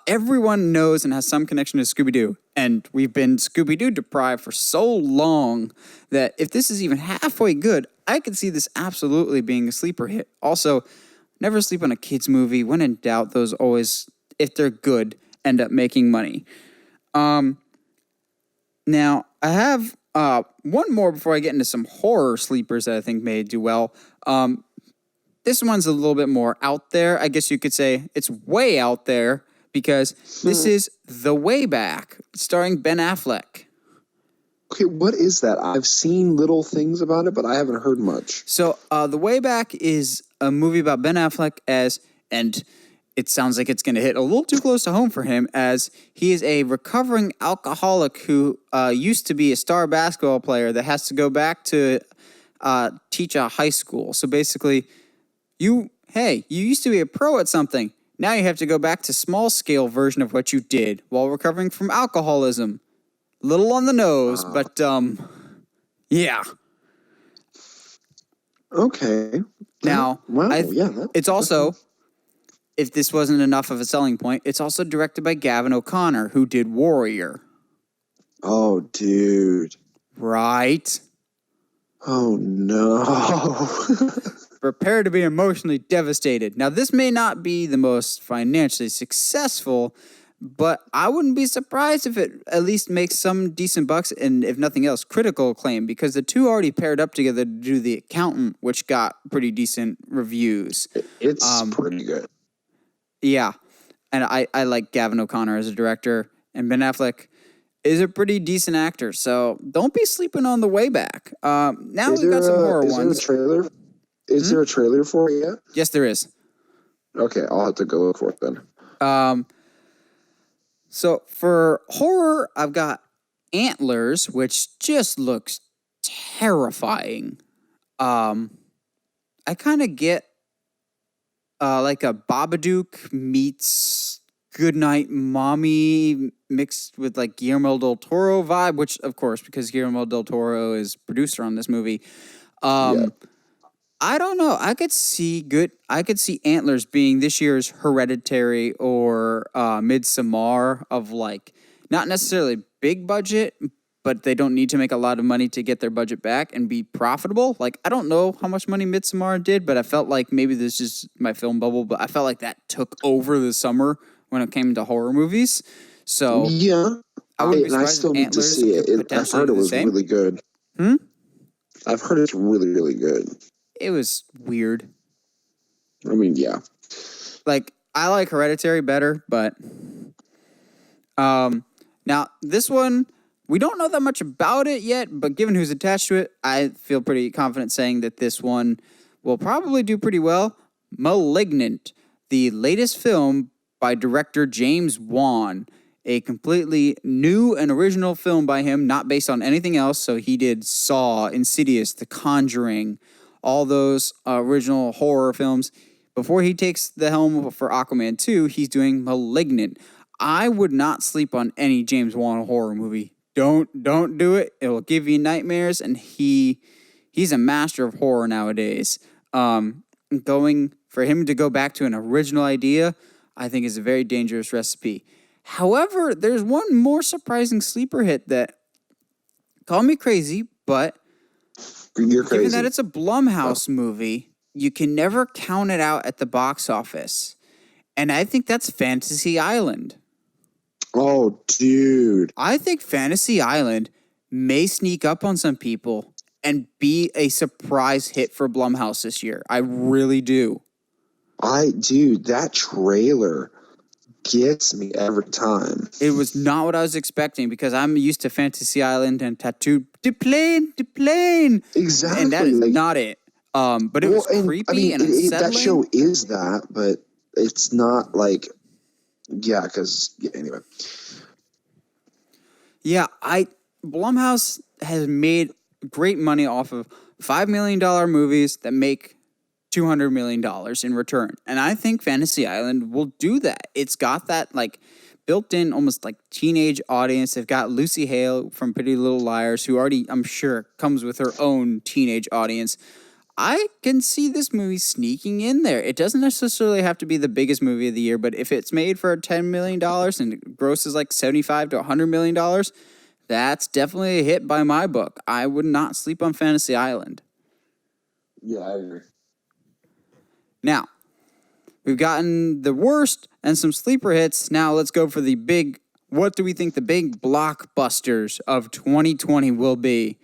Everyone knows and has some connection to Scooby Doo. And we've been Scooby Doo deprived for so long that if this is even halfway good, I could see this absolutely being a sleeper hit. Also, never sleep on a kids' movie. When in doubt, those always, if they're good, end up making money. Now, I have one more before I get into some horror sleepers that I think may do well. This one's a little bit more out there. I guess you could say it's way out there because this is The Way Back, starring Ben Affleck. Okay, what is that? I've seen little things about it, but I haven't heard much. So, The Way Back is a movie about Ben Affleck and it sounds like it's going to hit a little too close to home for him, as he is a recovering alcoholic who used to be a star basketball player that has to go back to teach a high school. So basically, you used to be a pro at something. Now you have to go back to small scale version of what you did while recovering from alcoholism. Little on the nose, but yeah. Okay. Now, Wow. Yeah. it's also, if this wasn't enough of a selling point, it's also directed by Gavin O'Connor, who did Warrior. Oh, dude. Right? Oh no. Prepare to be emotionally devastated. Now, this may not be the most financially successful, but I wouldn't be surprised if it at least makes some decent bucks and, if nothing else, critical acclaim, because the two already paired up together to do The Accountant, which got pretty decent reviews. It's pretty good. Yeah, and I like Gavin O'Connor as a director, and Ben Affleck is a pretty decent actor, so don't be sleeping on The Way Back. Now we've got some horror is ones. there a trailer? Is there a trailer for it yet? Yes, there is. Okay, I'll have to go look for it then. So for horror, I've got Antlers, which just looks terrifying. I kind of get like a Babadook meets Goodnight Mommy mixed with like Guillermo del Toro vibe, which of course, because Guillermo del Toro is producer on this movie. Yeah. I don't know. I could see Antlers being this year's Hereditary or Midsommar of like not necessarily big budget, but they don't need to make a lot of money to get their budget back and be profitable. Like I don't know how much money Midsommar did, but I felt like maybe this is my film bubble, but I felt like that took over the summer when it came to horror movies. So Yeah. I wouldn't be I surprised if still need to Antlers see could it. I've potentially heard do it the was same. really good. I've heard it's really, really good. It was weird. I mean, yeah. Like I like Hereditary better, but now this one we don't know that much about it yet, but given who's attached to it, I feel pretty confident saying that this one will probably do pretty well. Malignant, the latest film by director James Wan, a completely new and original film by him, not based on anything else. So he did Saw, Insidious, The Conjuring, all those original horror films. Before he takes the helm for Aquaman 2, he's doing Malignant. I would not sleep on any James Wan horror movie. Don't do it. It will give you nightmares, and he's a master of horror nowadays. Going for him to go back to an original idea, I think is a very dangerous recipe. However, there's one more surprising sleeper hit that call me crazy, but You're crazy. given that it's a Blumhouse movie, you can never count it out at the box office. And I think that's Fantasy Island. Oh, dude. I think Fantasy Island may sneak up on some people and be a surprise hit for Blumhouse this year. I really do. Dude, that trailer gets me every time. It was not what I was expecting because I'm used to Fantasy Island and Tattoo the plane. Exactly. And that is not it. But it was creepy and unsettling. That show is that, but it's not like, yeah, because, anyway. Yeah, Blumhouse has made great money off of $5 million movies that make $200 million in return. And I think Fantasy Island will do that. It's got that like built-in almost like teenage audience. They've got Lucy Hale from Pretty Little Liars, who already, I'm sure, comes with her own teenage audience. I can see this movie sneaking in there. It doesn't necessarily have to be the biggest movie of the year, but if it's made for $10 million and it grosses like $75 to $100 million, that's definitely a hit by my book. I would not sleep on Fantasy Island. Yeah, I agree. Now, we've gotten the worst and some sleeper hits. Now let's go for the big, what do we think the big blockbusters of 2020 will be?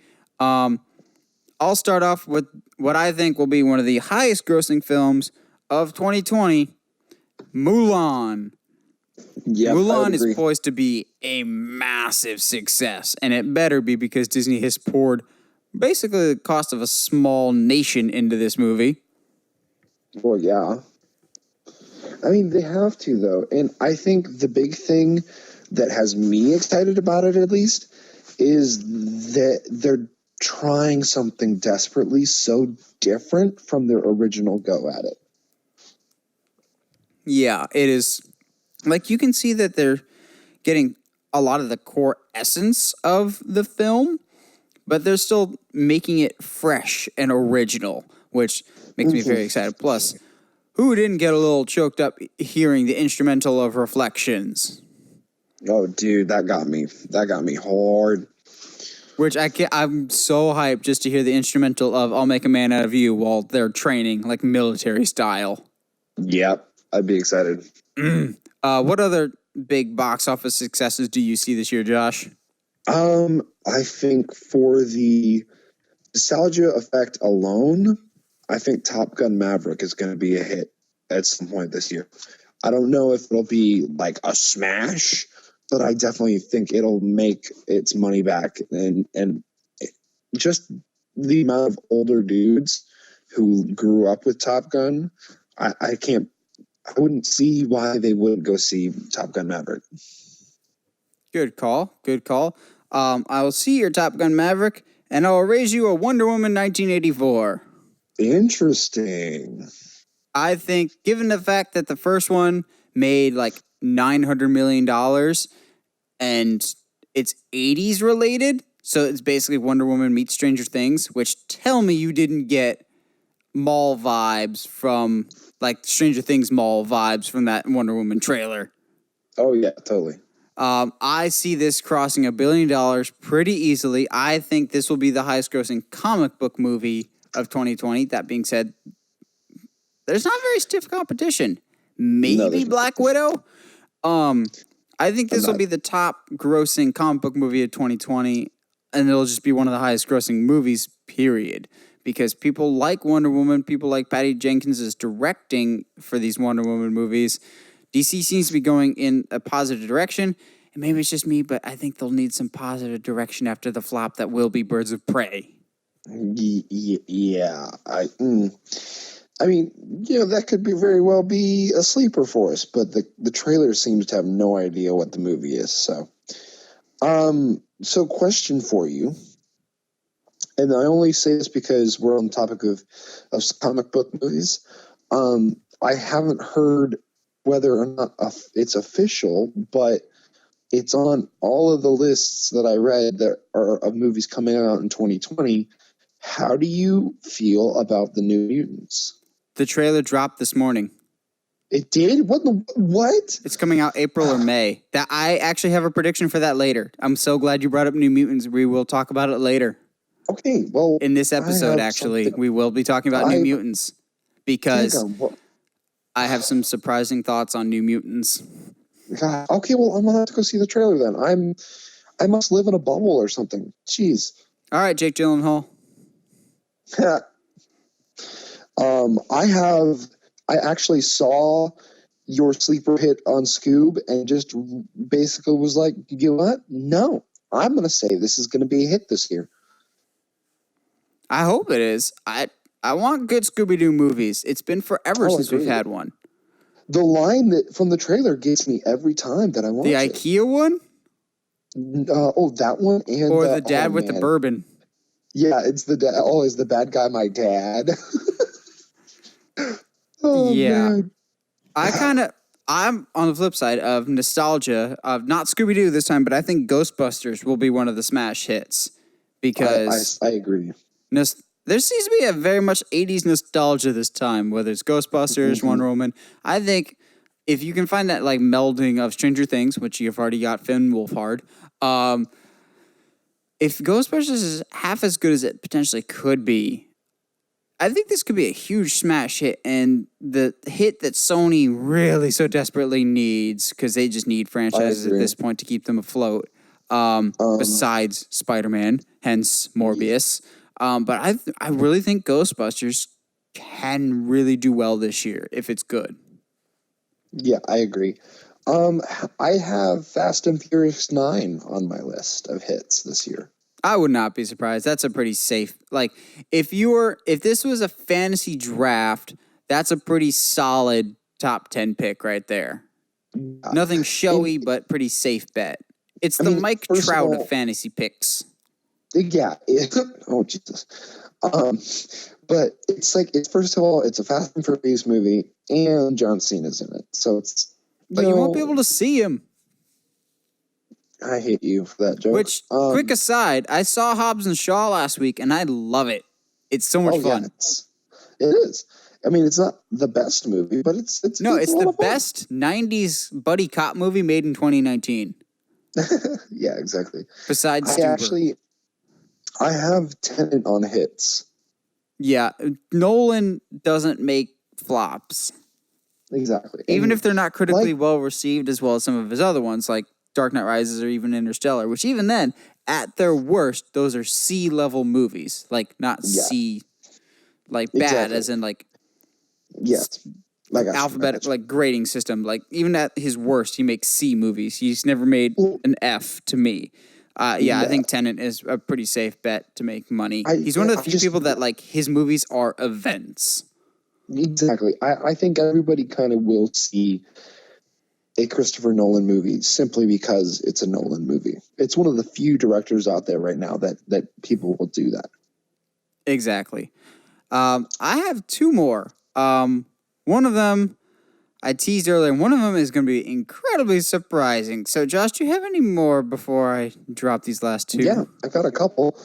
I'll start off with what I think will be one of the highest grossing films of 2020, Mulan. Yep, Mulan is poised to be a massive success, and it better be because Disney has poured basically the cost of a small nation into this movie. Well, yeah. I mean, they have to, though. And I think the big thing that has me excited about it, at least, is that they're trying something desperately so different from their original go at it. Yeah, it is. Like, you can see that they're getting a lot of the core essence of the film, but they're still making it fresh and original, which makes me very excited. Plus, who didn't get a little choked up hearing the instrumental of Reflections? Oh, dude, that got me hard. Which I'm so hyped just to hear the instrumental of I'll Make a Man Out of You while they're training, like military style. Yep, I'd be excited. What other big box office successes do you see this year, Josh? I think for the nostalgia effect alone, I think Top Gun Maverick is going to be a hit at some point this year. I don't know if it'll be like a smash, but I definitely think it'll make its money back. And just the amount of older dudes who grew up with Top Gun, I wouldn't see why they wouldn't go see Top Gun Maverick. Good call. I will see your Top Gun Maverick, and I will raise you a Wonder Woman 1984. Interesting. I think, given the fact that the first one made like $900 million and it's 80s related, so it's basically Wonder Woman meets Stranger Things, which tell me you didn't get mall vibes from, like Stranger Things mall vibes from that Wonder Woman trailer. Oh yeah, totally. I see this crossing $1 billion pretty easily. I think this will be the highest grossing comic book movie of 2020. That being said, there's not very stiff competition. No, Maybe there's not. Black Widow. I think I'm this will not. be the top grossing comic book movie of 2020, and it'll just be one of the highest grossing movies, period. Because people like Wonder Woman, people like Patty Jenkins is directing for these Wonder Woman movies. DC seems to be going in a positive direction, and maybe it's just me, but I think they'll need some positive direction after the flop that will be Birds of Prey. Yeah, I mean, that could be very well be a sleeper for us, but the trailer seems to have no idea what the movie is. So question for you, and I only say this because we're on the topic of comic book movies. I haven't heard whether or not it's official, but it's on all of the lists that I read that are of movies coming out in 2020. How do you feel about the New Mutants? The trailer dropped this morning. It did? What? It's coming out April or May. That I actually have a prediction for that later. I'm so glad you brought up New Mutants. We will talk about it later. Okay, well, In this episode, actually, we will be talking about New Mutants because I have some surprising thoughts on New Mutants. God, okay, well, I'm gonna have to go see the trailer then. I must live in a bubble or something. Jeez. All right, Jake Gyllenhaal. I actually saw your sleeper hit on Scoob and just basically was like, you know what? No, I'm going to say this is going to be a hit this year. I hope it is. I want good Scooby-Doo movies. It's been forever since we've had one. The line that from the trailer gets me every time that I watch the it. IKEA one? That one and or the dad with the bourbon. Yeah, it's the dad. Oh, is the bad guy my dad? Oh, yeah. man. I'm on the flip side of nostalgia of not Scooby-Doo this time, but I think Ghostbusters will be one of the smash hits because I agree. There seems to be a very much 80s nostalgia this time, whether it's Ghostbusters, Wonder Woman. I think if you can find that like melding of Stranger Things, which you've already got Finn Wolfhard, if Ghostbusters is half as good as it potentially could be, I think this could be a huge smash hit, and the hit that Sony really so desperately needs, because they just need franchises at this point to keep them afloat, besides Spider-Man, hence Morbius. But I really think Ghostbusters can really do well this year if it's good. Yeah, I agree. I have Fast and Furious 9 on my list of hits this year. I would not be surprised. That's a pretty safe, like, if this was a fantasy draft, that's a pretty solid top 10 pick right there. Nothing showy, but pretty safe bet. It's the Mike Trout of fantasy picks. Yeah. Oh, Jesus. But it's first of all, it's a Fast and Furious movie, and John Cena's in it. So it's. But you won't be able to see him. I hate you for that joke. Which, quick aside, I saw Hobbs and Shaw last week, and I love it. It's so much fun. Yeah, it is. I mean, it's not the best movie, but it's the best 90s buddy cop movie made in 2019. Yeah, exactly. Besides Stuber. I have Tenet on hits. Yeah, Nolan doesn't make flops. Exactly. Even if they're not critically well received as well as some of his other ones, like Dark Knight Rises or even Interstellar, which even then, at their worst, those are C-level movies. Like, not C, like bad, as in like... Yes. Like alphabetical, like grading system. Like, even at his worst, he makes C movies. He's never made an F to me. I think Tenet is a pretty safe bet to make money. He's one of the few people that, like, his movies are events. Exactly. I think everybody kind of will see a Christopher Nolan movie simply because it's a Nolan movie. It's one of the few directors out there right now that people will do that. Exactly. I have two more. One of them I teased earlier, and one of them is going to be incredibly surprising. So, Josh, do you have any more before I drop these last two? Yeah, I got a couple.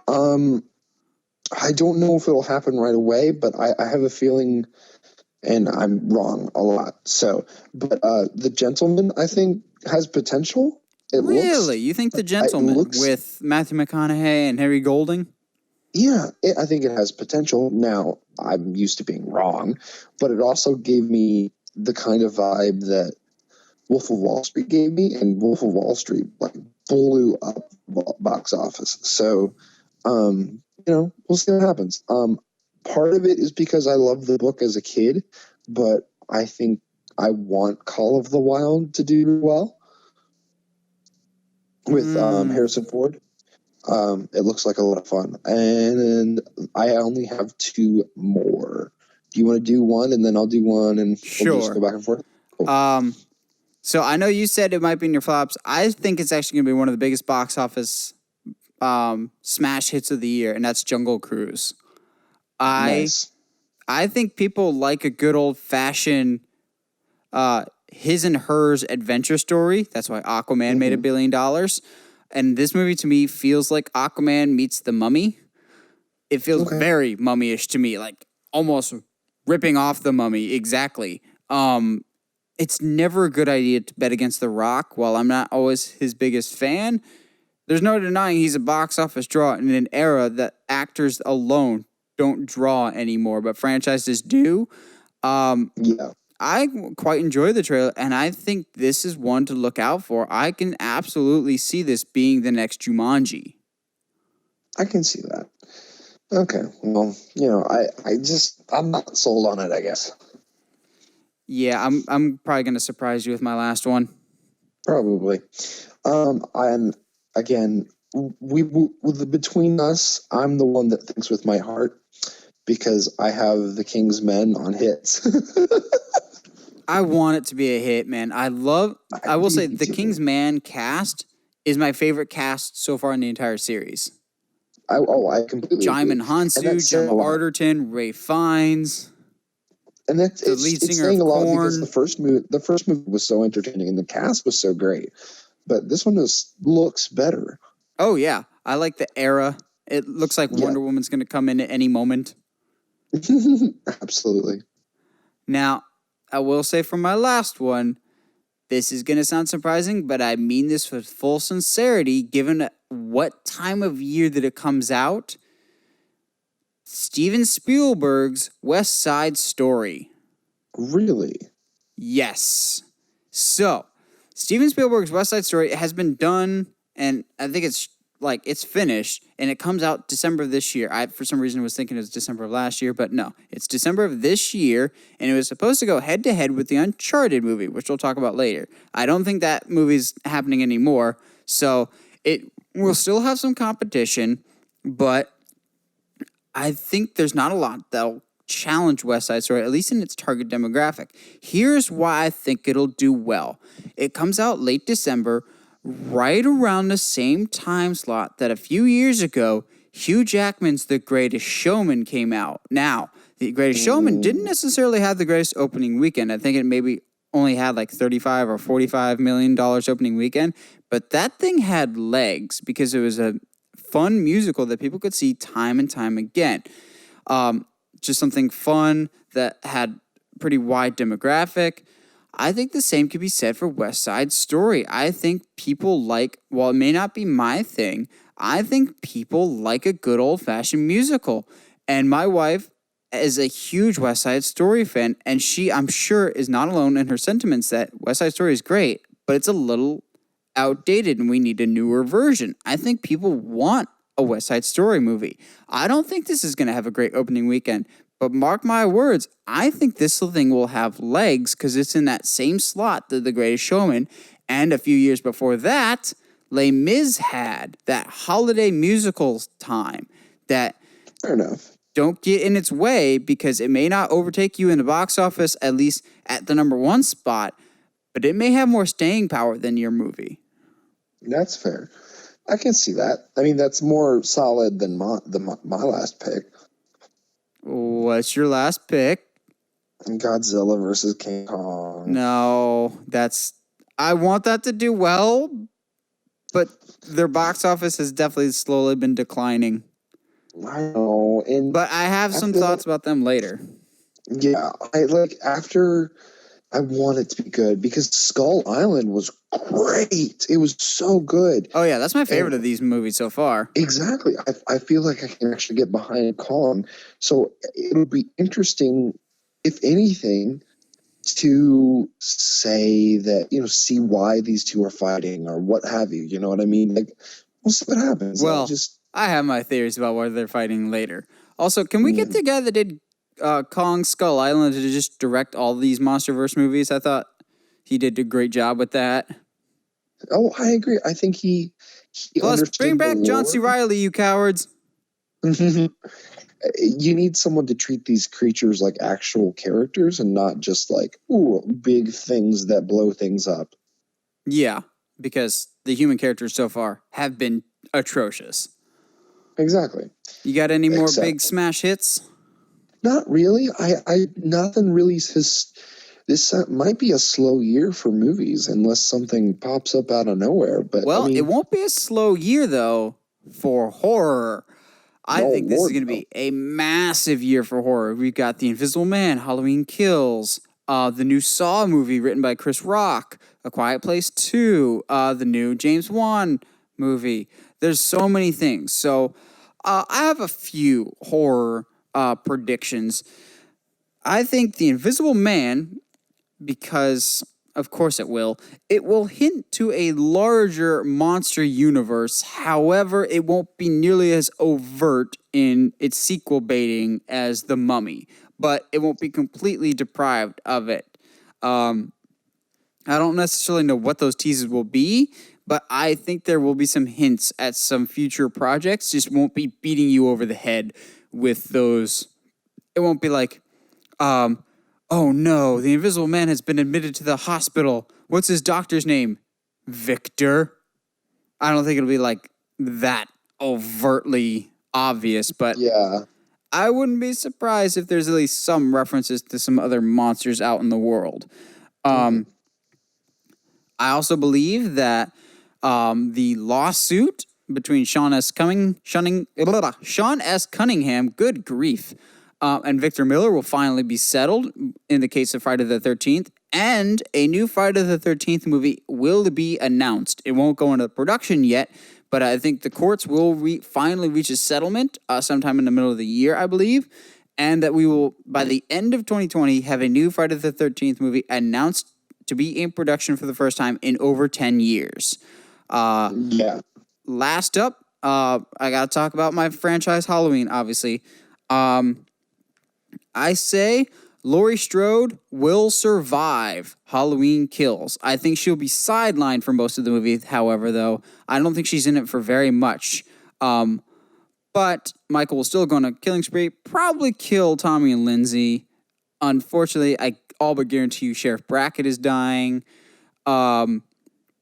I don't know if it'll happen right away, but I have a feeling, and I'm wrong a lot. So, but The Gentleman, I think, has potential. Really? You think The Gentleman with Matthew McConaughey and Harry Golding? Yeah, I think it has potential. Now, I'm used to being wrong, but it also gave me the kind of vibe that Wolf of Wall Street gave me, and Wolf of Wall Street like blew up box office. So, we'll see what happens. Part of it is because I loved the book as a kid, but I think I want Call of the Wild to do well with Harrison Ford. It looks like a lot of fun, and I only have two more. Do you want to do one, and then I'll do one, and we'll just go back and forth? Cool. So I know you said it might be in your flops. I think it's actually going to be one of the biggest box office smash hits of the year, and that's Jungle Cruise. Nice. I think people like a good old fashioned his and hers adventure story. That's why Aquaman made $1 billion. And this movie to me feels like Aquaman meets The Mummy. It feels very mummy-ish to me, like almost ripping off The Mummy. Exactly. It's never a good idea to bet against The Rock. While I'm not always his biggest fan, there's no denying he's a box office draw in an era that actors alone don't draw anymore, but franchises do. I quite enjoy the trailer, and I think this is one to look out for. I can absolutely see this being the next Jumanji. I can see that. Okay, well, I'm not sold on it, I guess. Yeah, I'm probably going to surprise you with my last one. Probably. And again, between us, I'm the one that thinks with my heart because I have the King's Men on hits. I want it to be a hit, man. I will say the King's Man cast is my favorite cast so far in the entire series. I completely Jaimin Hansu, Gemma Arterton, Ray Fiennes. And it's saying a lot because the first movie was so entertaining and the cast was so great. But this one looks better. Oh, yeah. I like the era. It looks like Wonder Woman's going to come in at any moment. Absolutely. Now, I will say for my last one, this is going to sound surprising, but I mean this with full sincerity, given what time of year that it comes out. Steven Spielberg's West Side Story. Really? Yes. So, Steven Spielberg's West Side Story has been done, and I think it's finished, and it comes out December of this year. I, for some reason, was thinking it was December of last year, but no. It's December of this year, and it was supposed to go head-to-head with the Uncharted movie, which we'll talk about later. I don't think that movie's happening anymore, so it will still have some competition, but I think there's not a lot that'll challenge West Side Story, at least in its target demographic. Here's why I think it'll do well. It comes out late December, right around the same time slot that a few years ago, Hugh Jackman's The Greatest Showman came out. Now, The Greatest Showman didn't necessarily have the greatest opening weekend. I think it maybe only had like $35 or $45 million opening weekend, but that thing had legs because it was a fun musical that people could see time and time again. Just something fun that had pretty wide demographic. I think the same could be said for West Side Story. I think people while it may not be my thing, I think people like a good old-fashioned musical. And my wife is a huge West Side Story fan, and she, I'm sure, is not alone in her sentiments that West Side Story is great, but it's a little outdated and we need a newer version. I think people want a West Side Story movie. I don't think this is going to have a great opening weekend, but mark my words, I think this thing will have legs because it's in that same slot that The Greatest Showman, and a few years before that, Les Mis had that holiday musical time that fair enough. Don't get in its way because it may not overtake you in the box office, at least at the number one spot, but it may have more staying power than your movie. That's fair. I can see that. I mean, that's more solid than my last pick. What's your last pick? Godzilla versus King Kong. No, I want that to do well, but their box office has definitely slowly been declining. I know, and But I have some after thoughts that, about them later. yeah, after I want it to be good because Skull Island was great. It was so good. Oh yeah, that's my favorite And of these movies so far. exactly. I feel like I can actually get behind Kong. So it'll be interesting, if anything, to say that, see why these two are fighting or what have you. You know what I mean? Like, we'll see what happens. Well, I have my theories about why they're fighting later. Also, can we get the guy that did Kong Skull Island to just direct all these MonsterVerse movies? I thought he did a great job with that. Oh, I agree. I think he Plus, bring understood the back John C. lore. Riley, you cowards. You need someone to treat these creatures like actual characters and not just like, ooh, big things that blow things up. Yeah, because the human characters so far have been atrocious. Exactly. You got any more Except, big smash hits? not really. Nothing really has. This might be a slow year for movies unless something pops up out of nowhere. But Well, it won't be a slow year though for horror. I no, think this is Lord, going to no. be a massive year for horror. We've got The Invisible Man, Halloween Kills, the new Saw movie written by Chris Rock, A Quiet Place 2, the new James Wan movie. There's so many things. So I have a few horror predictions. I think The Invisible Man, because of course it will hint to a larger monster universe. However, it won't be nearly as overt in its sequel baiting as The Mummy, but it won't be completely deprived of it. I don't necessarily know what those teases will be, but I think there will be some hints at some future projects. Just won't be beating you over the head with those. It won't be like, oh no, the Invisible Man has been admitted to the hospital. What's his doctor's name? Victor. I don't think it'll be like that overtly obvious, but Yeah. I wouldn't be surprised if there's at least some references to some other monsters out in the world. I also believe that the lawsuit between Sean S. Cunningham, good grief, and Victor Miller will finally be settled in the case of Friday the 13th, and a new Friday the 13th movie will be announced. It won't go into production yet, but I think the courts will finally reach a settlement sometime in the middle of the year, I believe, and that we will, by the end of 2020, have a new Friday the 13th movie announced to be in production for the first time in over 10 years. Yeah. Last up, I got to talk about my franchise Halloween, obviously. I say Laurie Strode will survive Halloween Kills. I think she'll be sidelined for most of the movie, however, though. I don't think she's in it for very much. But Michael will still go on a killing spree, probably kill Tommy and Lindsay. Unfortunately, I all but guarantee you Sheriff Brackett is dying.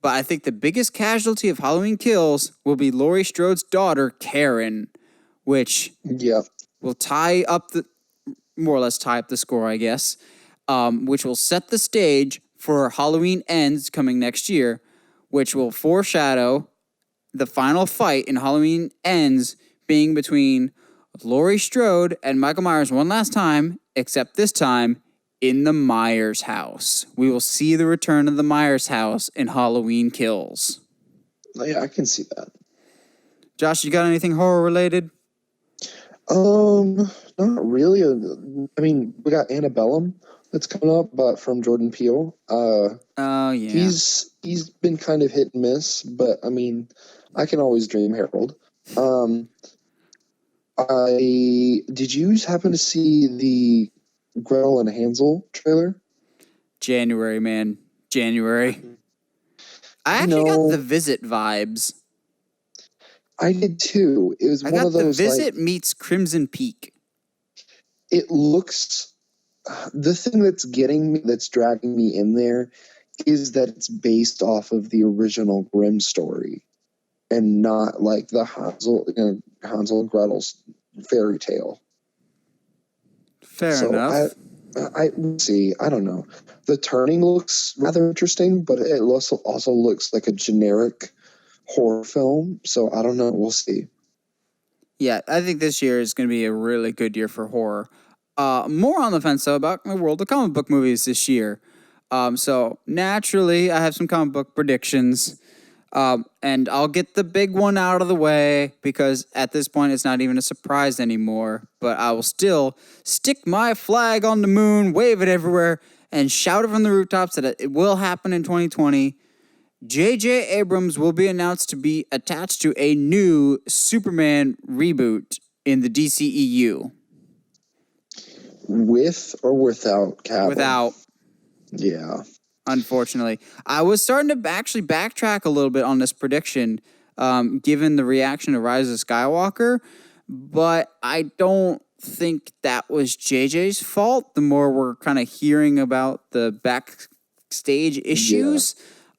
But I think the biggest casualty of Halloween Kills will be Laurie Strode's daughter, Karen, which will more or less tie up the score, I guess, which will set the stage for Halloween Ends coming next year, which will foreshadow the final fight in Halloween Ends being between Laurie Strode and Michael Myers one last time, except this time in the Myers house. We will see the return of the Myers house in Halloween Kills. Yeah, I can see that. Josh, you got anything horror related? Not really. I mean, we got Annabellum that's coming up, but from Jordan Peele. Oh yeah. He's been kind of hit and miss, but I mean, I can always dream Harold. Did you happen to see the Gretel and Hansel trailer? January, man. January. I actually got The Visit vibes. I did too. It was one of those The Visit meets Crimson Peak. It looks. The thing that's dragging me in there is that it's based off of the original Grimm story and not like the Hansel and Gretel's fairy tale. Fair enough. I see. I don't know. The turning looks rather interesting, but it also looks like a generic horror film. So I don't know. We'll see. Yeah, I think this year is going to be a really good year for horror. More on the fence, though, about the world of comic book movies this year. So naturally, I have some comic book predictions. And I'll get the big one out of the way because at this point it's not even a surprise anymore. But I will still stick my flag on the moon, wave it everywhere, and shout it from the rooftops that it will happen in 2020. J.J. Abrams will be announced to be attached to a new Superman reboot in the DCEU. With or without Cavill? Without. Yeah. Unfortunately. I was starting to actually backtrack a little bit on this prediction, given the reaction to Rise of Skywalker, but I don't think that was JJ's fault. The more we're kind of hearing about the backstage issues,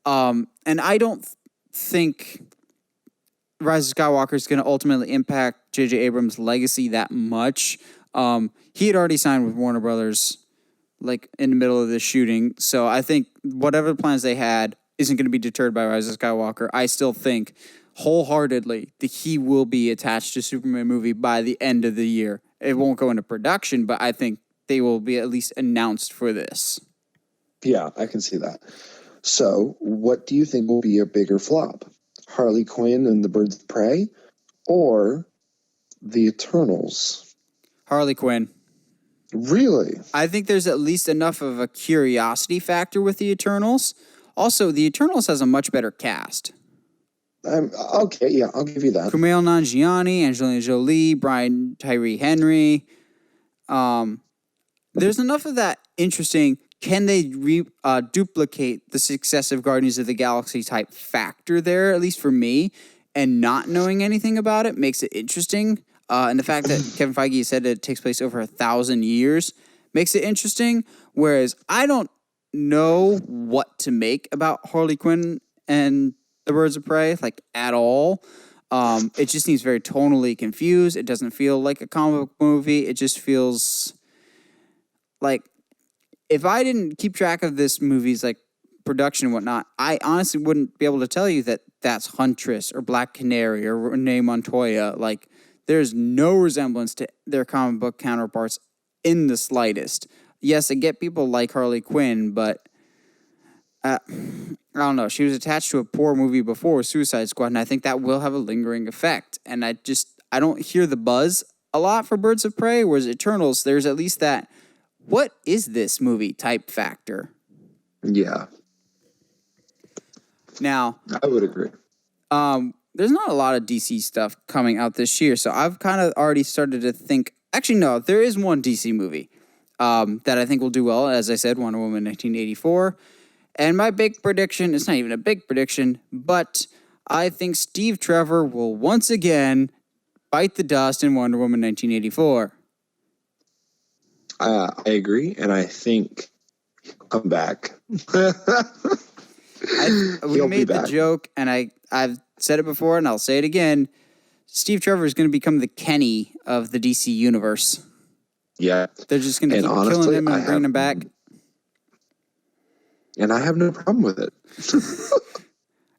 and I don't think Rise of Skywalker is going to ultimately impact J.J. Abrams' legacy that much. He had already signed with Warner Brothers like in the middle of this shooting. So I think whatever plans they had isn't going to be deterred by Rise of Skywalker. I still think wholeheartedly that he will be attached to Superman movie by the end of the year. It won't go into production, but I think they will be at least announced for this. Yeah, I can see that. So what do you think will be a bigger flop? Harley Quinn and the Birds of Prey or the Eternals? Harley Quinn. Really? I think there's at least enough of a curiosity factor with the Eternals. Also, the Eternals has a much better cast. Okay, yeah, I'll give you that. Kumail Nanjiani, Angelina Jolie, Brian Tyree Henry. There's enough of that interesting. Can they duplicate the success of Guardians of the Galaxy type factor there, at least for me, and not knowing anything about it makes it interesting. And the fact that Kevin Feige said it takes place over 1,000 years makes it interesting. Whereas I don't know what to make about Harley Quinn and the Birds of Prey, like at all. It just seems very tonally confused. It doesn't feel like a comic book movie. It just feels like if I didn't keep track of this movie's like production and whatnot, I honestly wouldn't be able to tell you that that's Huntress or Black Canary or Renee Montoya. Like, there's no resemblance to their comic book counterparts in the slightest. Yes, I get people like Harley Quinn, but I don't know. She was attached to a poor movie before, Suicide Squad, and I think that will have a lingering effect. And I don't hear the buzz a lot for Birds of Prey, whereas Eternals, there's at least that, what is this movie type factor. Yeah. Now, I would agree. There's not a lot of DC stuff coming out this year, so I've kind of already started to think. Actually, no, there is one DC movie that I think will do well. As I said, Wonder Woman 1984. And my big prediction, it's not even a big prediction, but I think Steve Trevor will once again bite the dust in Wonder Woman 1984. I agree, and I think he'll come back. We made the joke, and I've said it before, and I'll say it again. Steve Trevor is going to become the Kenny of the DC universe. Yeah. They're just going to keep killing him and bringing him back. And I have no problem with it.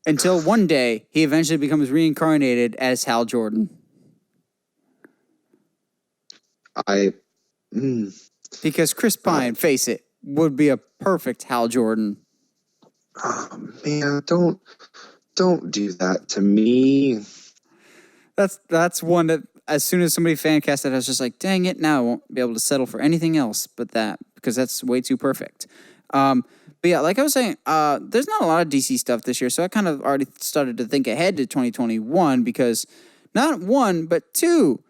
Until one day, he eventually becomes reincarnated as Hal Jordan. Because Chris Pine, face it, would be a perfect Hal Jordan. Oh, man, don't do that to me. That's one that as soon as somebody fan cast it, I was just like, dang it, now I won't be able to settle for anything else but that, because that's way too perfect. But yeah, like I was saying, there's not a lot of DC stuff this year, so I kind of already started to think ahead to 2021 because not one, but two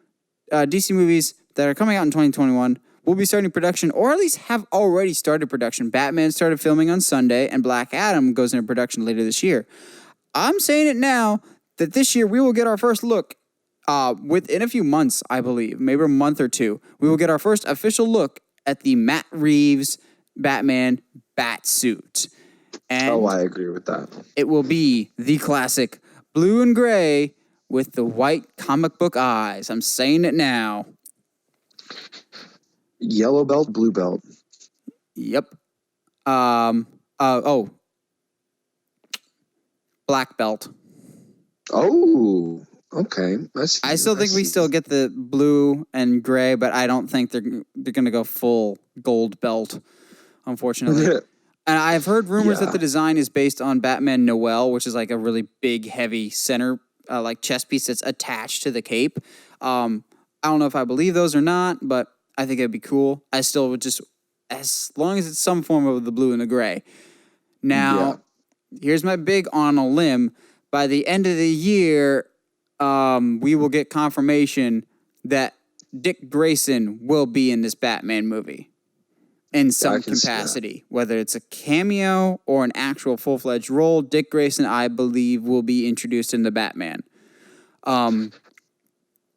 DC movies that are coming out in 2021 will be starting production, or at least have already started production. Batman started filming on Sunday, and Black Adam goes into production later this year. I'm saying it now that this year we will get our first look within a few months, I believe, maybe a month or two. We will get our first official look at the Matt Reeves Batman Batsuit. And I agree with that. It will be the classic blue and gray with the white comic book eyes. I'm saying it now. Yellow belt, blue belt. Yep. Oh, black belt. Oh, okay. I still think we still get the blue and gray, but I don't think they're going to go full gold belt, unfortunately. And I've heard rumors that the design is based on Batman Noel, which is like a really big, heavy center, like chest piece that's attached to the cape. I don't know if I believe those or not, but I think it'd be cool. I still would just, as long as it's some form of the blue and the gray. Now, here's my big on a limb. By the end of the year, we will get confirmation that Dick Grayson will be in this Batman movie in some capacity, whether it's a cameo or an actual full-fledged role. Dick Grayson, I believe, will be introduced in the Batman. I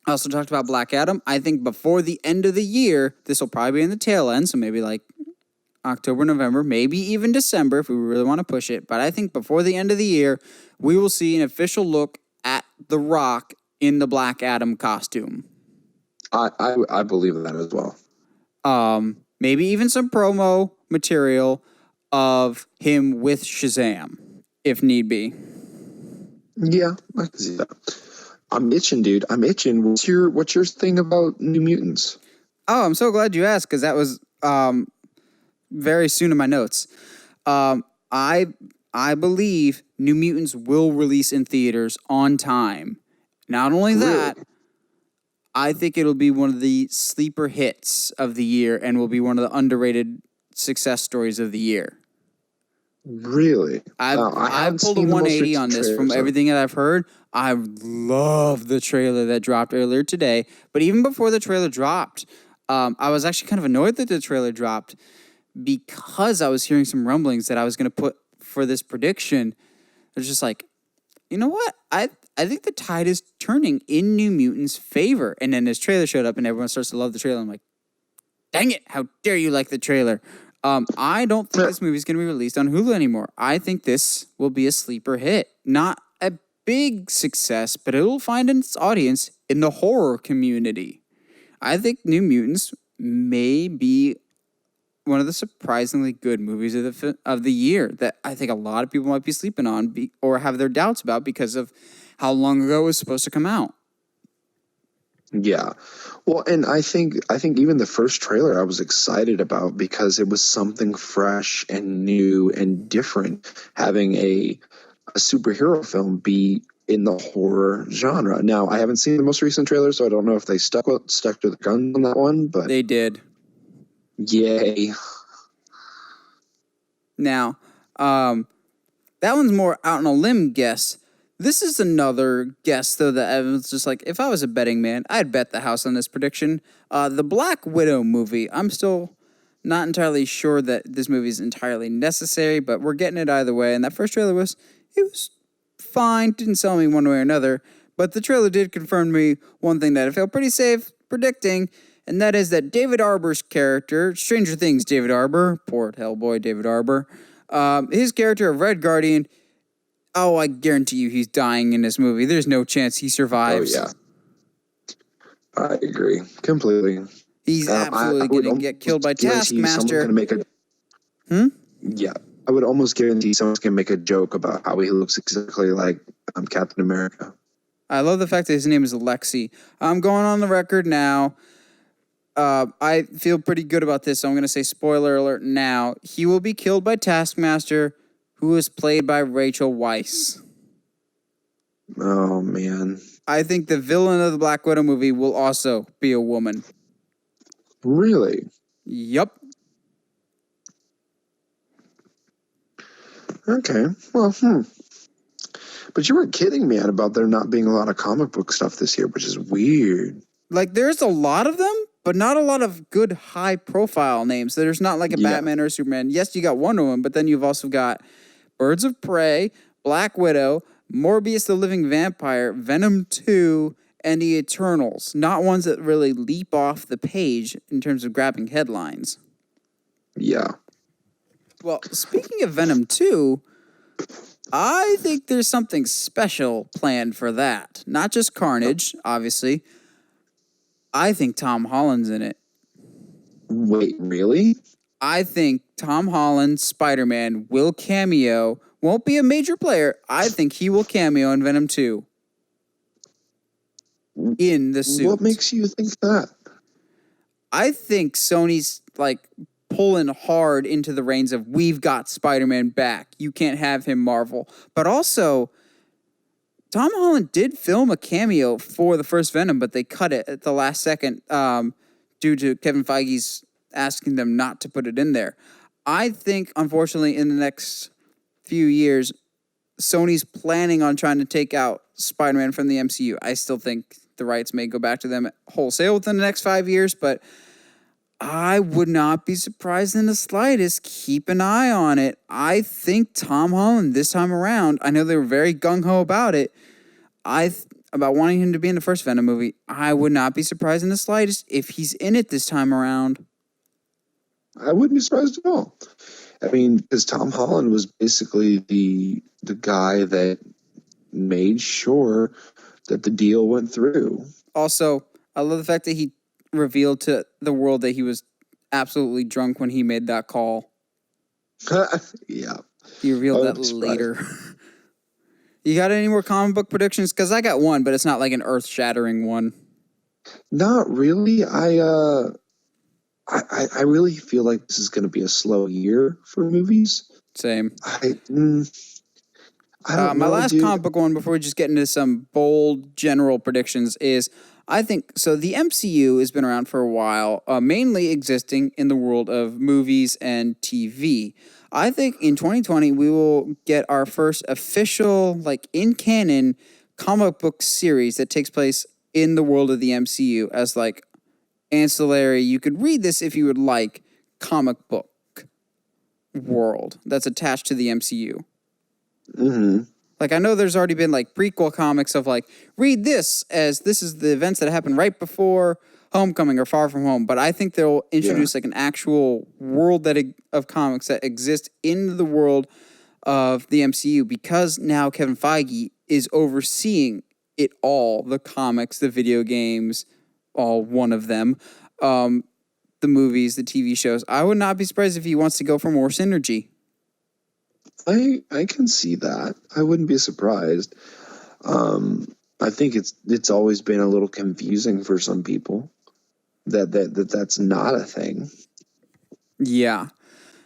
also talked about Black Adam. I think before the end of the year, this will probably be in the tail end, so maybe like October, November, maybe even December if we really want to push it. But I think before the end of the year, we will see an official look at The Rock in the Black Adam costume. I believe that as well. Maybe even some promo material of him with Shazam, if need be. Yeah, I can see that. I'm itching, dude. I'm itching. What's your thing about New Mutants? Oh, I'm so glad you asked, because that was very soon in my notes. I believe New Mutants will release in theaters on time. Not only that, I think it'll be one of the sleeper hits of the year and will be one of the underrated success stories of the year. Really? I've pulled a 180 on this from everything that I've heard. I love the trailer that dropped earlier today. But even before the trailer dropped, I was actually kind of annoyed that the trailer dropped because I was hearing some rumblings that I was going to put for this prediction. It's just like, you know what? I think the tide is turning in New Mutants' favor. And then this trailer showed up and everyone starts to love the trailer. I'm like, dang it, how dare you like the trailer? I don't think this movie is going to be released on Hulu anymore. I think this will be a sleeper hit. Not a big success, but it will find its audience in the horror community. I think New Mutants may be one of the surprisingly good movies of the year that I think a lot of people might be sleeping on or have their doubts about because of how long ago it was supposed to come out. Yeah. Well, and I think even the first trailer I was excited about because it was something fresh and new and different, having a superhero film be in the horror genre. Now, I haven't seen the most recent trailer, so I don't know if they stuck to the guns on that one, but they did. Yay. Now, that one's more out on a limb guess. This is another guess, though, that Evan's just like, if I was a betting man, I'd bet the house on this prediction. The Black Widow movie, I'm still not entirely sure that this movie is entirely necessary, but we're getting it either way. And that first trailer was fine, didn't sell me one way or another, but the trailer did confirm to me one thing that I feel pretty safe predicting, and that is that David Harbour's character, Stranger Things David Harbour, poor Hellboy David Harbour, his character of Red Guardian, I guarantee you he's dying in this movie. There's no chance he survives. Oh, yeah. I agree completely. He's absolutely going to get killed by Taskmaster. Yeah. I would almost guarantee someone's going to make a joke about how he looks exactly like Captain America. I love the fact that his name is Alexi. I'm going on the record now. I feel pretty good about this, so I'm going to say spoiler alert now. He will be killed by Taskmaster, who is played by Rachel Weisz. Oh, man. I think the villain of the Black Widow movie will also be a woman. Really? Yup. Okay. Well, But you weren't kidding, man, about there not being a lot of comic book stuff this year, which is weird. Like, there's a lot of them, but not a lot of good high-profile names. There's not like a Batman or a Superman. Yes, you got Wonder Woman, but then you've also got Birds of Prey, Black Widow, Morbius the Living Vampire, Venom 2, and the Eternals. Not ones that really leap off the page in terms of grabbing headlines. Yeah. Well, speaking of Venom 2, I think there's something special planned for that. Not just Carnage, obviously. I think Tom Holland's in it. Wait, really? I think Tom Holland, Spider-Man, will cameo. Won't be a major player. I think he will cameo in Venom 2. In the suit. What makes you think that? I think Sony's like pulling hard into the reins of we've got Spider-Man back. You can't have him, Marvel. But also, Tom Holland did film a cameo for the first Venom, but they cut it at the last second due to Kevin Feige's asking them not to put it in there. I think, unfortunately, in the next few years, Sony's planning on trying to take out Spider-Man from the MCU. I still think the rights may go back to them wholesale within the next 5 years, but I would not be surprised in the slightest. Keep an eye on it. I think Tom Holland this time around, I know they were very gung-ho about it, about wanting him to be in the first Venom movie. I would not be surprised in the slightest if he's in it this time around. I wouldn't be surprised at all. I mean, because Tom Holland was basically the guy that made sure that the deal went through. Also, I love the fact that he revealed to the world that he was absolutely drunk when he made that call. Yeah. He revealed that later. You got any more comic book predictions? Because I got one, but it's not like an earth-shattering one. Not really. I really feel like this is going to be a slow year for movies. Same. I don't know, my last dude. comic book one before we just get into some bold general predictions is I think so. The MCU has been around for a while, mainly existing in the world of movies and TV. I think in 2020 we will get our first official, like in canon, comic book series that takes place in the world of the MCU as like ancillary. You could read this if you would like comic book world that's attached to the MCU. Mm-hmm. Like, I know there's already been, like, prequel comics of, like, read this as this is the events that happened right before Homecoming or Far From Home. But I think they'll introduce, like, an actual world of comics that exist in the world of the MCU because now Kevin Feige is overseeing it all, the comics, the video games, all one of them, the movies, the TV shows. I would not be surprised if he wants to go for more synergy. I can see that. I wouldn't be surprised. I think it's always been a little confusing for some people that's not a thing. Yeah.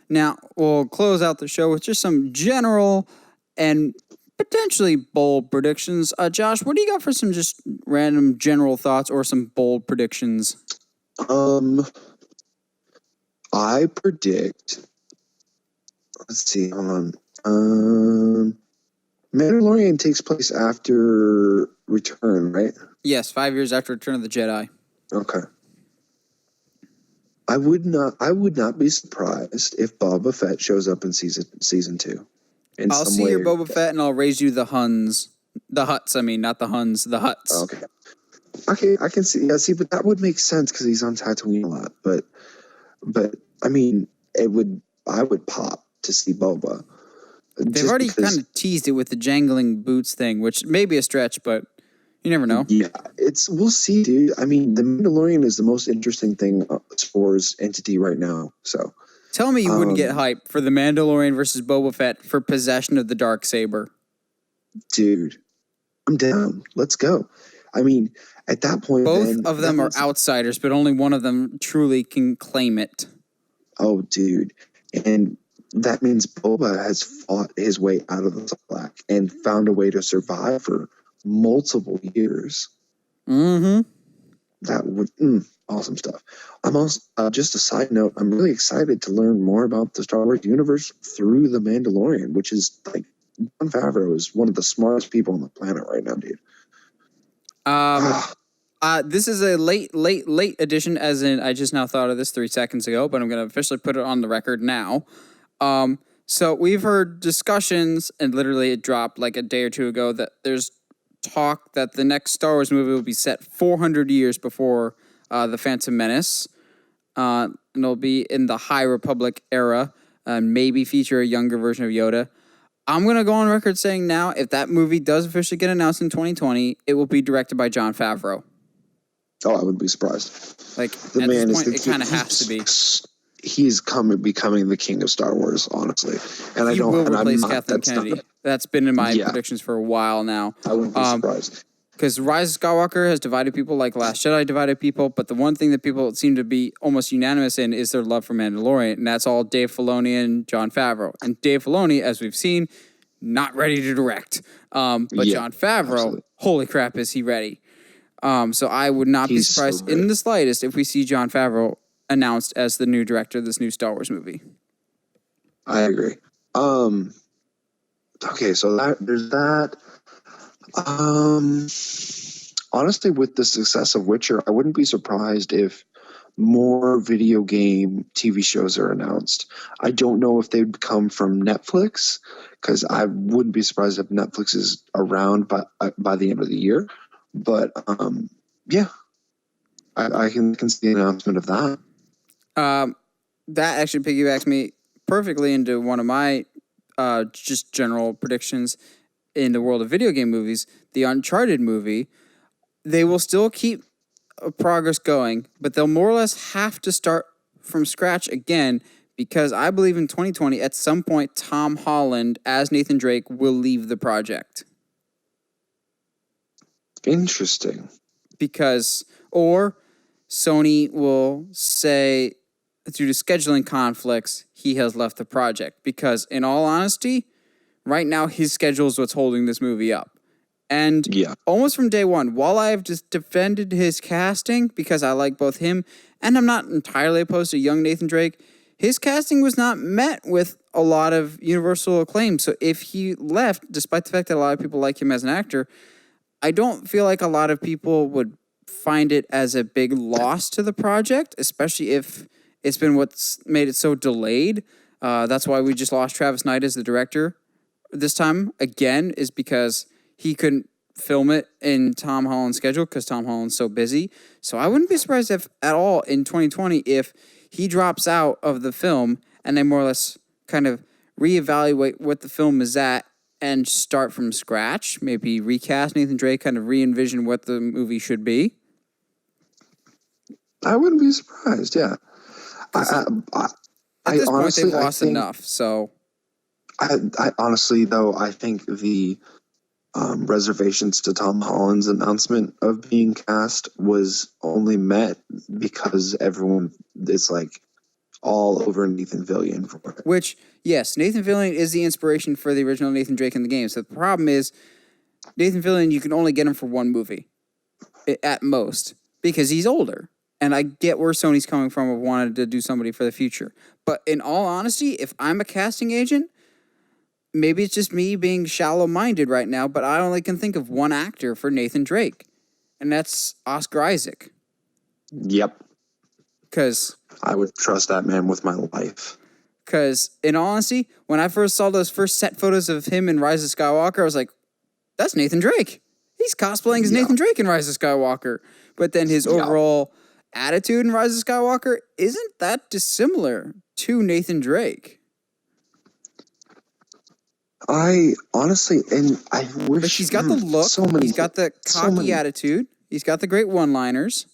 Now, we'll close out the show with just some general and potentially bold predictions. Josh, what do you got for some just random general thoughts or some bold predictions? I predict. Let's see. Hold on. Mandalorian takes place after Return, right? Yes, 5 years after Return of the Jedi. Okay. I would not be surprised if Boba Fett shows up in season 2. I'll see your Boba Fett and I'll raise you the Huns. The Hutts, I mean, not the Huns, the Hutts. Okay, I can see. Yeah, see, but that would make sense because he's on Tatooine a lot. But I mean, I would pop to see Boba. They've already kind of teased it with the jangling boots thing, which may be a stretch, but you never know. Yeah, we'll see, dude. I mean, the Mandalorian is the most interesting thing as far as entity right now. So tell me you wouldn't get hyped for the Mandalorian versus Boba Fett for possession of the Darksaber. Dude, I'm down. Let's go. I mean, at that point, both of them are outsiders, but only one of them truly can claim it. Oh, dude, and that means Boba has fought his way out of the Sarlacc and found a way to survive for multiple years. Mm-hmm. That would awesome stuff. I'm also just a side note. I'm really excited to learn more about the Star Wars universe through the Mandalorian, which is like Jon Favreau is one of the smartest people on the planet right now, dude. This is a late edition, as in I just now thought of this 3 seconds ago, but I'm going to officially put it on the record now. So we've heard discussions, and literally it dropped like a day or two ago, that there's talk that the next Star Wars movie will be set 400 years before The Phantom Menace. And it'll be in the High Republic era, and maybe feature a younger version of Yoda. I'm going to go on record saying now, if that movie does officially get announced in 2020, it will be directed by Jon Favreau. Oh, I wouldn't be surprised. Like, at this point, it kind of has to be. he's becoming the king of Star Wars, honestly. And He will and I'm replace not. Kathleen That's not. Kennedy. That's been in my Yeah, predictions for a while now. I wouldn't be surprised. Because Rise of Skywalker has divided people like Last Jedi divided people, but the one thing that people seem to be almost unanimous in is their love for Mandalorian, and that's all Dave Filoni and Jon Favreau. And Dave Filoni, as we've seen, not ready to direct. But Yeah, Jon Favreau, absolutely. holy crap, is he ready? So I would not be He's so surprised good. in the slightest if we see Jon Favreau announced as the new director of this new Star Wars movie. I agree. Okay, so there's that. Honestly, with the success of Witcher, I wouldn't be surprised if more video game TV shows are announced. I don't know if they'd come from Netflix, because I wouldn't be surprised if Netflix is around by the end of the year. But yeah, I can see the announcement of that. That actually piggybacks me perfectly into one of my just general predictions in the world of video game movies. The Uncharted movie, they will still keep progress going, but they'll more or less have to start from scratch again, because I believe in 2020, at some point, Tom Holland as Nathan Drake will leave the project. Interesting. Or Sony will say, due to scheduling conflicts, he has left the project. Because in all honesty, right now his schedule is what's holding this movie up. And Yeah. almost from day one, while I have just defended his casting because I like both him and I'm not entirely opposed to young Nathan Drake, his casting was not met with a lot of universal acclaim. So if he left, despite the fact that a lot of people like him as an actor, I don't feel like a lot of people would find it as a big loss to the project, especially if it's been what's made it so delayed. That's why we just lost Travis Knight as the director this time again, is because he couldn't film it in Tom Holland's schedule because Tom Holland's so busy. So I wouldn't be surprised if at all in 2020 if he drops out of the film and they more or less kind of reevaluate what the film is at and start from scratch. Maybe recast Nathan Drake, kind of re-envision what the movie should be. I wouldn't be surprised. Yeah. At this point, they've lost enough. So I honestly, though, I think the reservations to Tom Holland's announcement of being cast was only met because everyone is like all over Nathan Fillion for it. Which, yes, Nathan Fillion is the inspiration for the original Nathan Drake in the game. So the problem is, Nathan Fillion, you can only get him for one movie at most because he's older. And I get where Sony's coming from of wanting to do somebody for the future. But in all honesty, if I'm a casting agent, maybe it's just me being shallow-minded right now, but I only can think of one actor for Nathan Drake, and that's Oscar Isaac. Yep. Because I would trust that man with my life. Because, in all honesty, when I first saw those first set photos of him in Rise of Skywalker, I was like, that's Nathan Drake. He's cosplaying as Nathan Drake in Rise of Skywalker. But then his overall attitude in Rise of Skywalker isn't that dissimilar to Nathan Drake. I honestly, and I wish... Like, he's got the look, he's got the cocky attitude, he's got the great one-liners.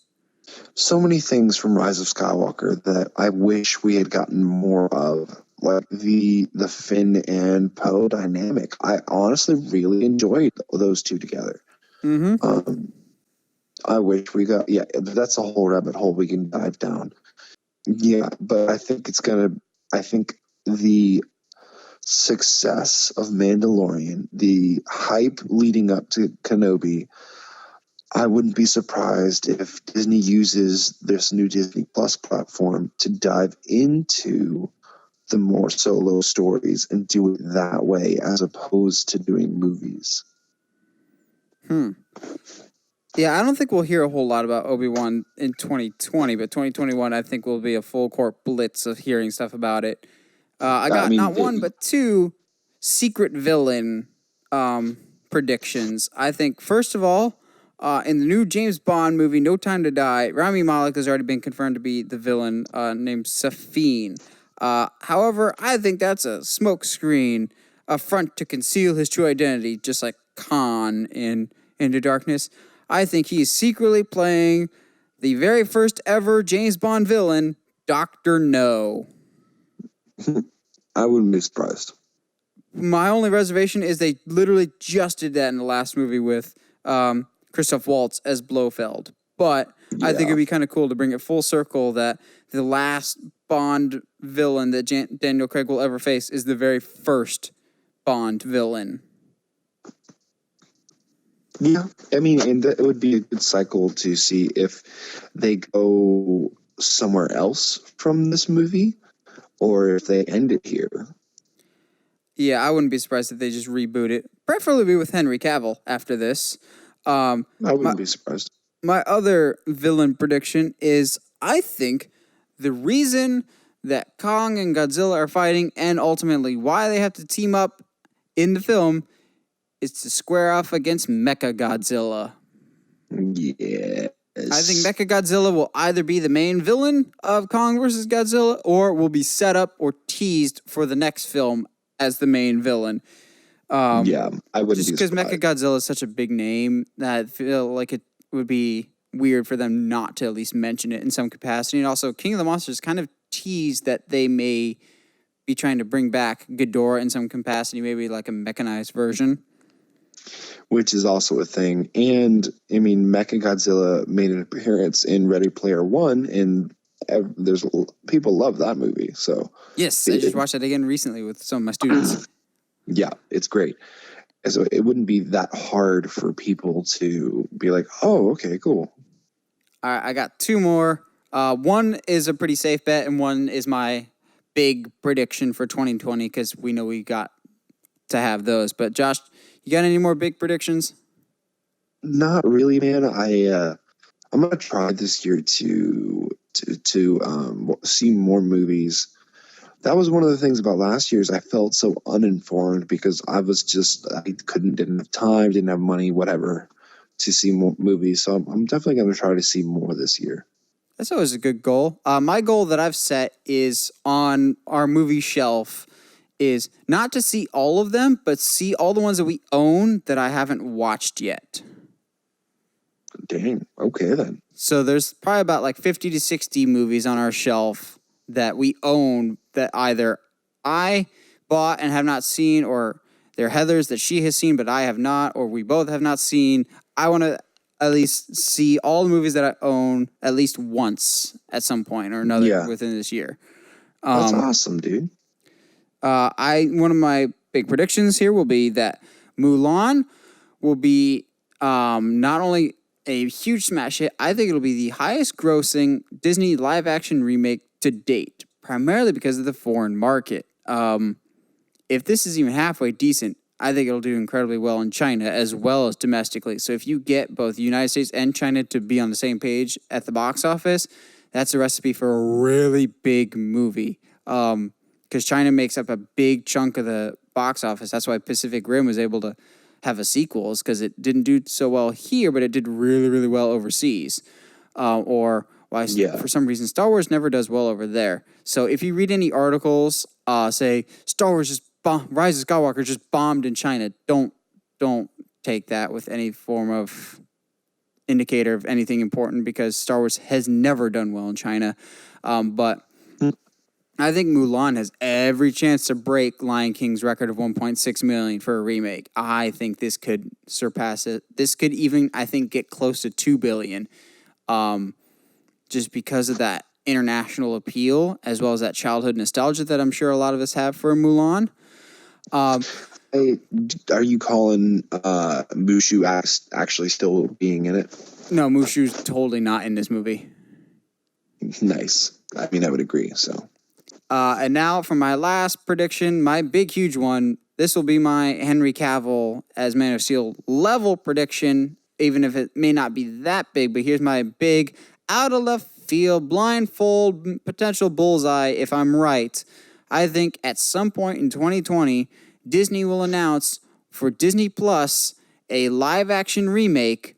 So many things from Rise of Skywalker that I wish we had gotten more of, like the Finn and Poe dynamic. I honestly really enjoyed those two together. Mm-hmm. I wish we got... Yeah, that's a whole rabbit hole we can dive down. Yeah, but I think the success of Mandalorian, the hype leading up to Kenobi, I wouldn't be surprised if Disney uses this new Disney Plus platform to dive into the more solo stories and do it that way as opposed to doing movies. Yeah, I don't think we'll hear a whole lot about Obi-Wan in 2020, but 2021 I think will be a full court blitz of hearing stuff about it. I got not one, but two secret villain predictions. I think, first of all, in the new James Bond movie, No Time to Die, Rami Malek has already been confirmed to be the villain named Safine. However, I think that's a smokescreen, a front to conceal his true identity, just like Khan in Into Darkness. I think he is secretly playing the very first ever James Bond villain, Dr. No. I wouldn't be surprised. My only reservation is they literally just did that in the last movie with Christoph Waltz as Blofeld. But I think it'd be kind of cool to bring it full circle that the last Bond villain that Daniel Craig will ever face is the very first Bond villain. Yeah, I mean, and it would be a good cycle to see if they go somewhere else from this movie or if they end it here. Yeah, I wouldn't be surprised if they just reboot it. Preferably with Henry Cavill after this. I wouldn't be surprised. My other villain prediction is I think the reason that Kong and Godzilla are fighting and ultimately why they have to team up in the film is to square off against Mechagodzilla. Yes. I think Mechagodzilla will either be the main villain of Kong versus Godzilla or will be set up or teased for the next film as the main villain. Yeah, I wouldn't just be because surprised. Mechagodzilla is such a big name that I feel like it would be weird for them not to at least mention it in some capacity. And also, King of the Monsters kind of teased that they may be trying to bring back Ghidorah in some capacity, maybe like a mechanized version. Which is also a thing. And, I mean, Mechagodzilla made an appearance in Ready Player One, and there's people love that movie. So yes, I just watched that again recently with some of my students. Yeah, it's great. And so it wouldn't be that hard for people to be like, oh, okay, cool. All right, I got two more. One is a pretty safe bet, and one is my big prediction for 2020 because we know we got to have those. But Josh, you got any more big predictions? Not really, man. I'm gonna try this year to see more movies. That was one of the things about last year's. I felt so uninformed because I didn't have time, didn't have money, whatever, to see more movies. So I'm definitely gonna try to see more this year. That's always a good goal. My goal that I've set is on our movie shelf is not to see all of them, but see all the ones that we own that I haven't watched yet. Dang. Okay, then. So there's probably about like 50 to 60 movies on our shelf that we own that either I bought and have not seen, or they're Heather's that she has seen but I have not, or we both have not seen. I want to at least see all the movies that I own at least once at some point or another within this year. That's awesome, dude. One of my big predictions here will be that Mulan will be not only a huge smash hit, I think it'll be the highest grossing Disney live action remake to date, primarily because of the foreign market. If this is even halfway decent, I think it'll do incredibly well in China as well as domestically. So if you get both the United States and China to be on the same page at the box office, that's a recipe for a really big movie. Because China makes up a big chunk of the box office. That's why Pacific Rim was able to have a sequel, is because it didn't do so well here, but it did really, really well overseas. Or why for some reason Star Wars never does well over there. So if you read any articles, say Star Wars Rise of Skywalker just bombed in China, don't take that with any form of indicator of anything important, because Star Wars has never done well in China. But I think Mulan has every chance to break Lion King's record of 1.6 million for a remake. I think this could surpass it. This could even, I think, get close to 2 billion. Just because of that international appeal, as well as that childhood nostalgia that I'm sure a lot of us have for Mulan. Hey, are you calling Mushu actually still being in it? No, Mushu's totally not in this movie. Nice. I mean, I would agree, so... And now for my last prediction, my big, huge one. This will be my Henry Cavill as Man of Steel level prediction, even if it may not be that big. But here's my big, out of left field, blindfold, potential bullseye, if I'm right. I think at some point in 2020, Disney will announce for Disney Plus a live-action remake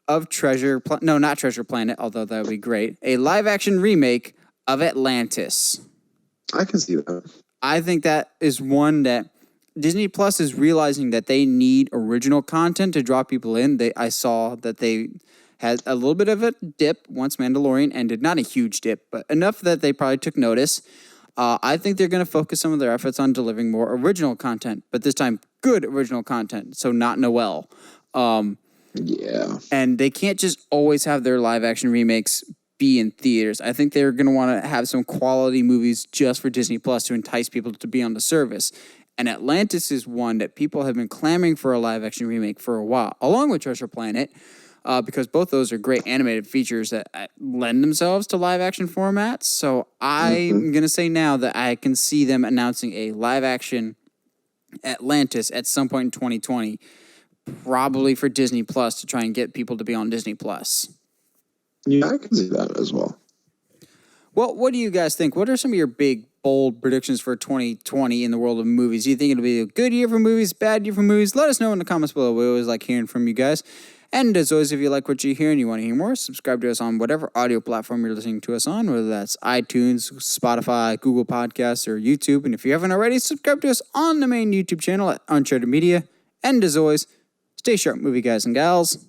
of not Treasure Planet, although that would be great. A live-action remake of Atlantis. I can see that. I think that is one that Disney Plus is realizing that they need original content to draw people in. I saw that they had a little bit of a dip once Mandalorian ended. Not a huge dip, but enough that they probably took notice. I think they're going to focus some of their efforts on delivering more original content, but this time good original content, so not Noel. Yeah. And they can't just always have their live action remakes be in theaters. I think they're going to want to have some quality movies just for Disney Plus to entice people to be on the service. And Atlantis is one that people have been clamoring for a live action remake for a while, along with Treasure Planet, because both those are great animated features that lend themselves to live action formats. So I'm going to say now that I can see them announcing a live action Atlantis at some point in 2020, probably for Disney Plus to try and get people to be on Disney Plus. Yeah, I can see that as well. Well, what do you guys think? What are some of your big, bold predictions for 2020 in the world of movies? Do you think it'll be a good year for movies, bad year for movies? Let us know in the comments below. We always like hearing from you guys. And as always, if you like what you hear and you want to hear more, subscribe to us on whatever audio platform you're listening to us on, whether that's iTunes, Spotify, Google Podcasts, or YouTube. And if you haven't already, subscribe to us on the main YouTube channel at Uncharted Media. And as always, stay sharp, movie guys and gals.